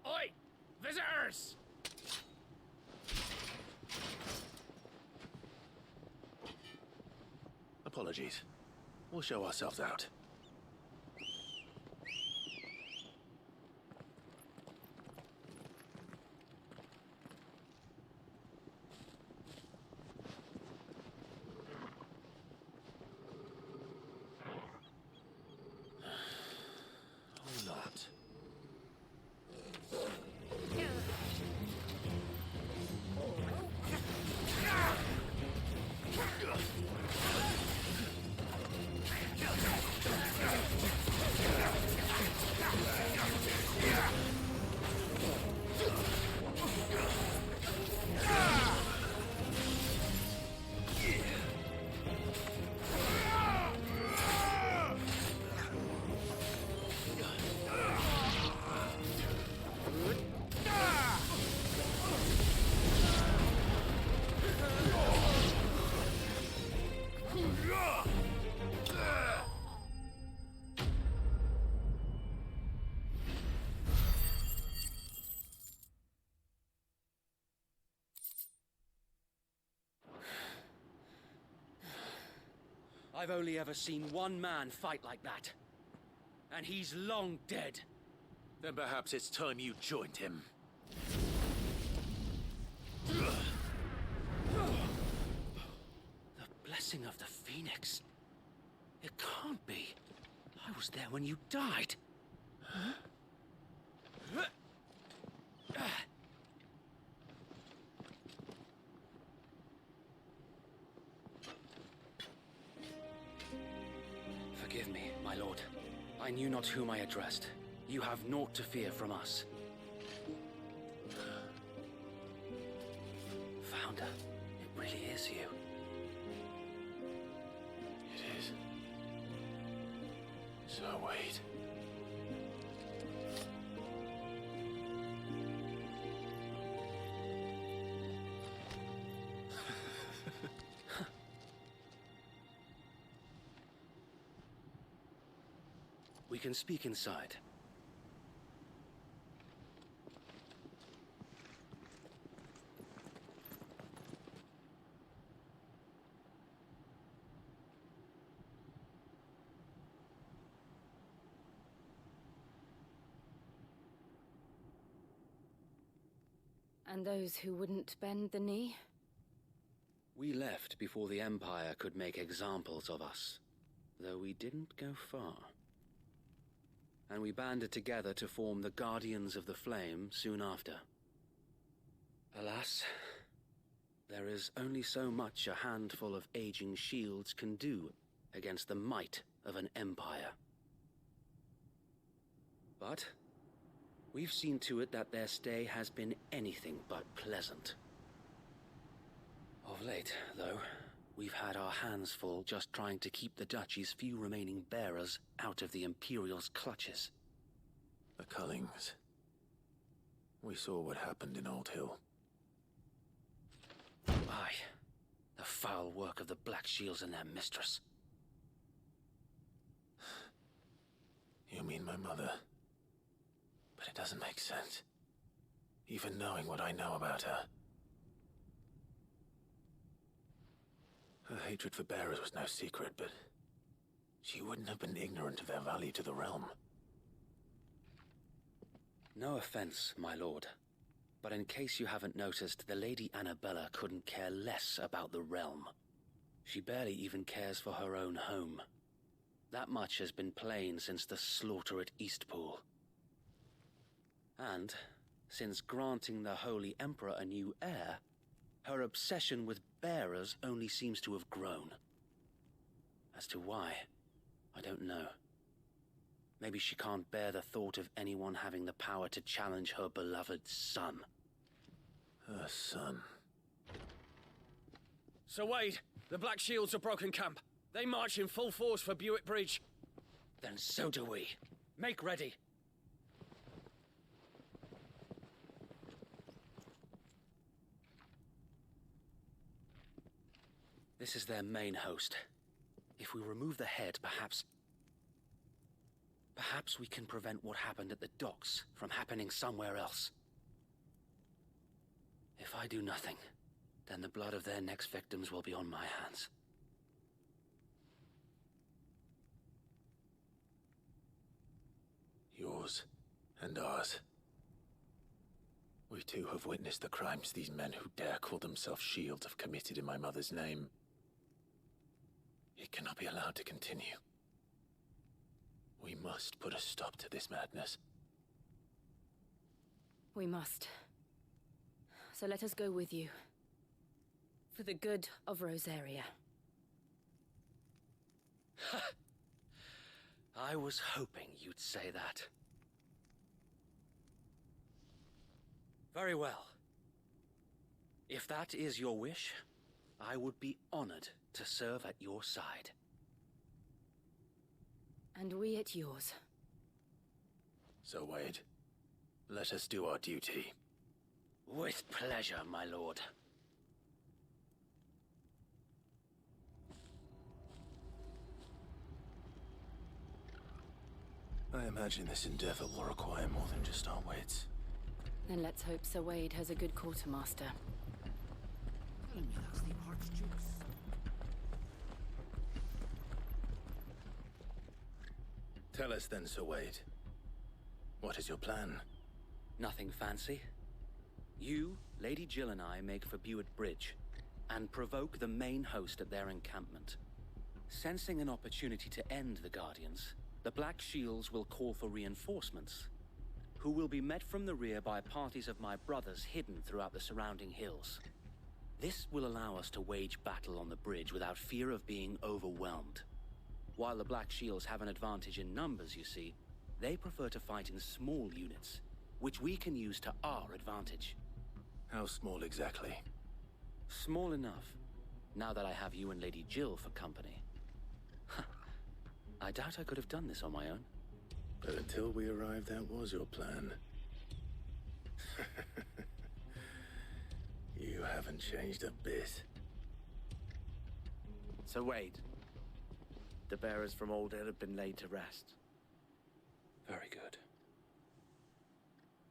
Oi! Visitors! Apologies. We'll show ourselves out. I've only ever seen one man fight like that. And he's long dead. Then perhaps it's time you joined him. The blessing of the Phoenix. It can't be. I was there when you died. Forgive me, my lord. I knew not whom I addressed. You have naught to fear from us. Founder, it really is you. It is. So wait. We can speak inside. And those who wouldn't bend the knee? We left before the Empire could make examples of us, though we didn't go far. And we banded together to form the Guardians of the Flame soon after. Alas, there is only so much a handful of aging shields can do against the might of an empire. But we've seen to it that their stay has been anything but pleasant. Of late, though, we've had our hands full just trying to keep the Duchy's few remaining bearers out of the Imperial's clutches. The Cullings. We saw what happened in Old Hill. Aye. The foul work of the Black Shields and their mistress. You mean my mother? But it doesn't make sense. Even knowing what I know about her. Her hatred for bearers was no secret, but she wouldn't have been ignorant of their value to the realm. No offense, my lord, but in case you haven't noticed, the Lady Annabella couldn't care less about the realm. She barely even cares for her own home. That much has been plain since the slaughter at Eastpool. And, since granting the Holy Emperor a new heir, her obsession with bearers only seems to have grown. As to why, I don't know. Maybe she can't bear the thought of anyone having the power to challenge her beloved son. Her son? Sir Wade, the Black Shields have broken camp. They march in full force for Buick Bridge. Then so do we. Make ready. This is their main host. If we remove the head, perhaps we can prevent what happened at the docks from happening somewhere else. If I do nothing, then the blood of their next victims will be on my hands. Yours and ours. We too have witnessed the crimes these men who dare call themselves shields have committed in my mother's name. It cannot be allowed to continue. We must put a stop to this madness. We must. So let us go with you. For the good of Rosaria. I was hoping you'd say that. Very well. If that is your wish, I would be honored to serve at your side. And we at yours. So, Wade, let us do our duty. With pleasure, my lord. I imagine this endeavor will require more than just our wits. Then let's hope Sir Wade has a good quartermaster. Tell me that's the Archduke's. Tell us then, Sir Wade. What is your plan? Nothing fancy. You, Lady Jill and I make for Buett Bridge, and provoke the main host at their encampment. Sensing an opportunity to end the Guardians, the Black Shields will call for reinforcements, who will be met from the rear by parties of my brothers hidden throughout the surrounding hills. This will allow us to wage battle on the bridge without fear of being overwhelmed. While the Black Shields have an advantage in numbers, you see, they prefer to fight in small units, which we can use to our advantage. How small exactly? Small enough, now that I have you and Lady Jill for company. I doubt I could have done this on my own. But until we arrived, that was your plan. You haven't changed a bit. So Wade, the bearers from Old Hill have been laid to rest. Very good.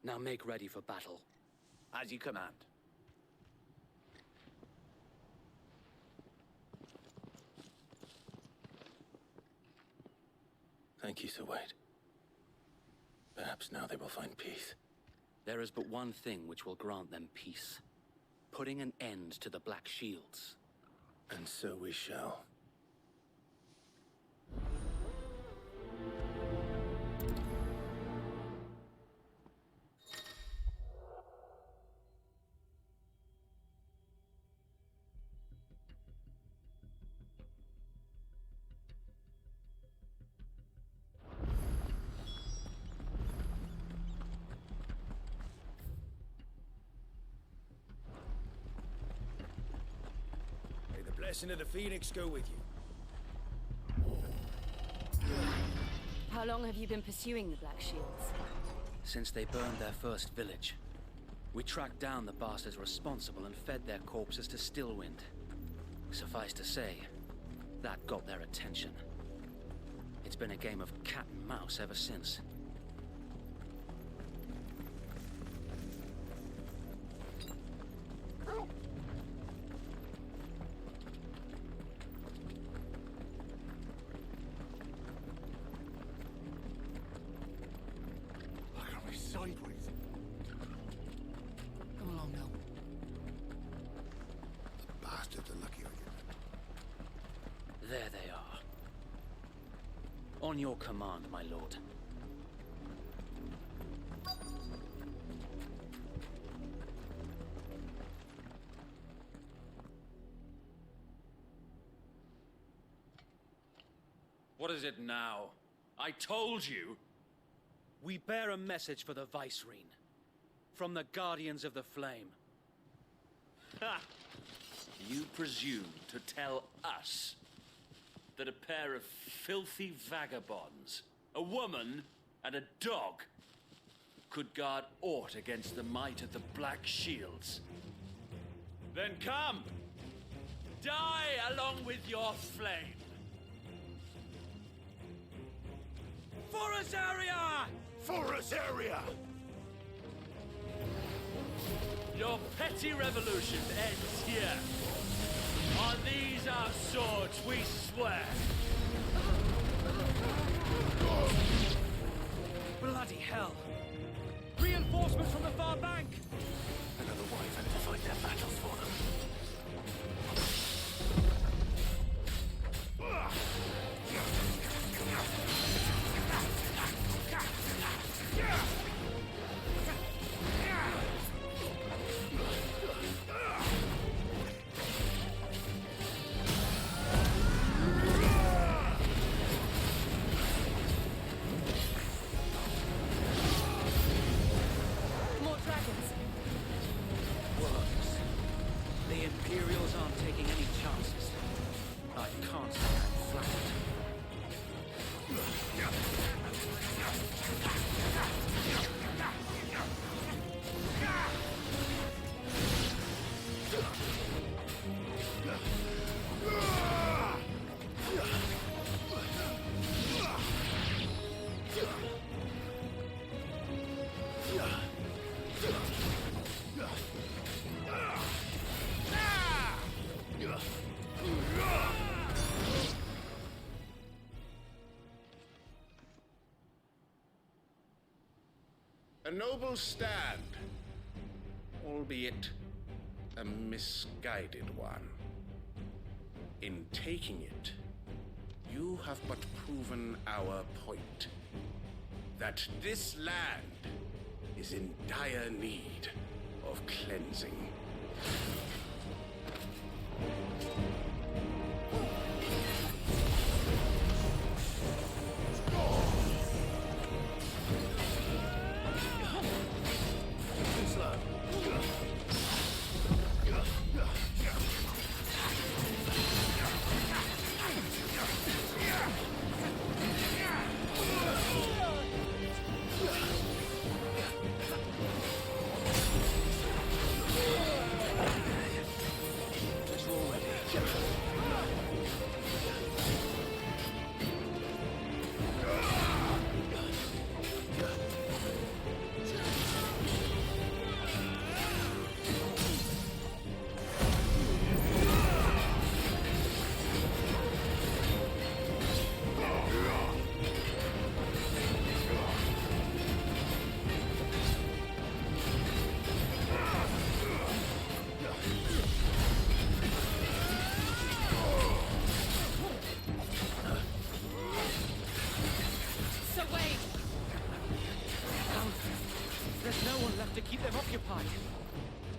Now make ready for battle. As you command. Thank you, Sir Wade. Perhaps now they will find peace. There is but one thing which will grant them peace. Putting an end to the Black Shields. And so we shall. Blessing of the Phoenix go with you. How long have you been pursuing the Black Shields? Since they burned their first village. We tracked down the bastards responsible and fed their corpses to Stillwind. Suffice to say, that got their attention. It's been a game of cat and mouse ever since. There they are. On your command, my lord. What is it now? I told you! We bear a message for the Vicereine. From the Guardians of the Flame. Ha! You presume to tell us that a pair of filthy vagabonds, a woman and a dog, could guard aught against the might of the Black Shields? Then come! Die along with your flame! For Azaria! For Azaria! Your petty revolution ends here. On these our swords we swear. Bloody hell! Reinforcements from the far bank! Another wyvern to fight their battles for them. A noble stand, albeit a misguided one. In taking it, you have but proven our point. That this land is in dire need of cleansing. To keep them occupied.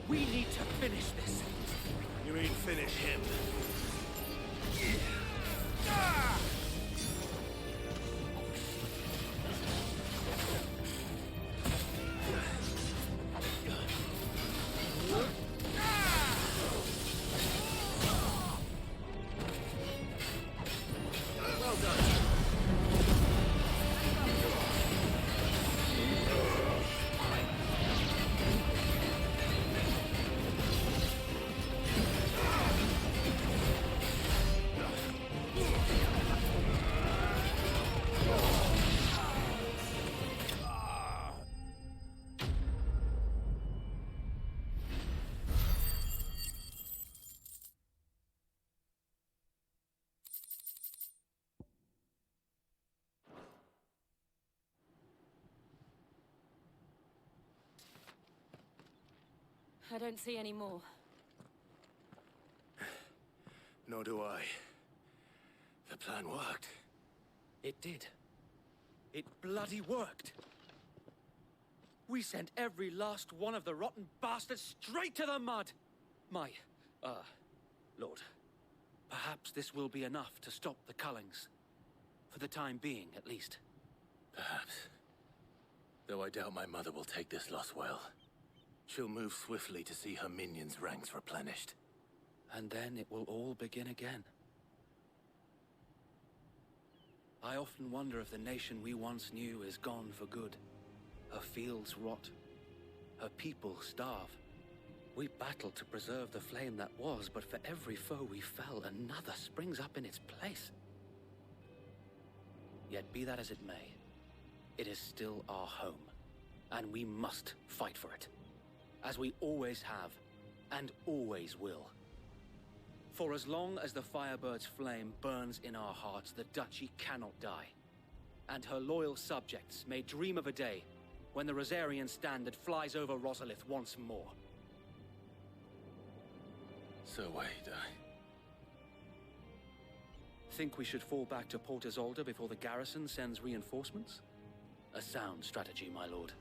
We need to finish this. You mean finish him? Well done. I don't see any more. Nor do I. The plan worked. It did. It bloody worked. We sent every last one of the rotten bastards straight to the mud! My, Lord, perhaps this will be enough to stop the Cullings. For the time being, at least. Perhaps. Though I doubt my mother will take this loss well. She'll move swiftly to see her minions' ranks replenished. And then it will all begin again. I often wonder if the nation we once knew is gone for good. Her fields rot. Her people starve. We battled to preserve the flame that was, but for every foe we fell, another springs up in its place. Yet be that as it may, it is still our home, and we must fight for it. As we always have, and always will. For as long as the Firebird's flame burns in our hearts, the Duchy cannot die. And her loyal subjects may dream of a day when the Rosarian standard flies over Rosalith once more. So wait, Think we should fall back to Port Isolde before the garrison sends reinforcements? A sound strategy, my lord.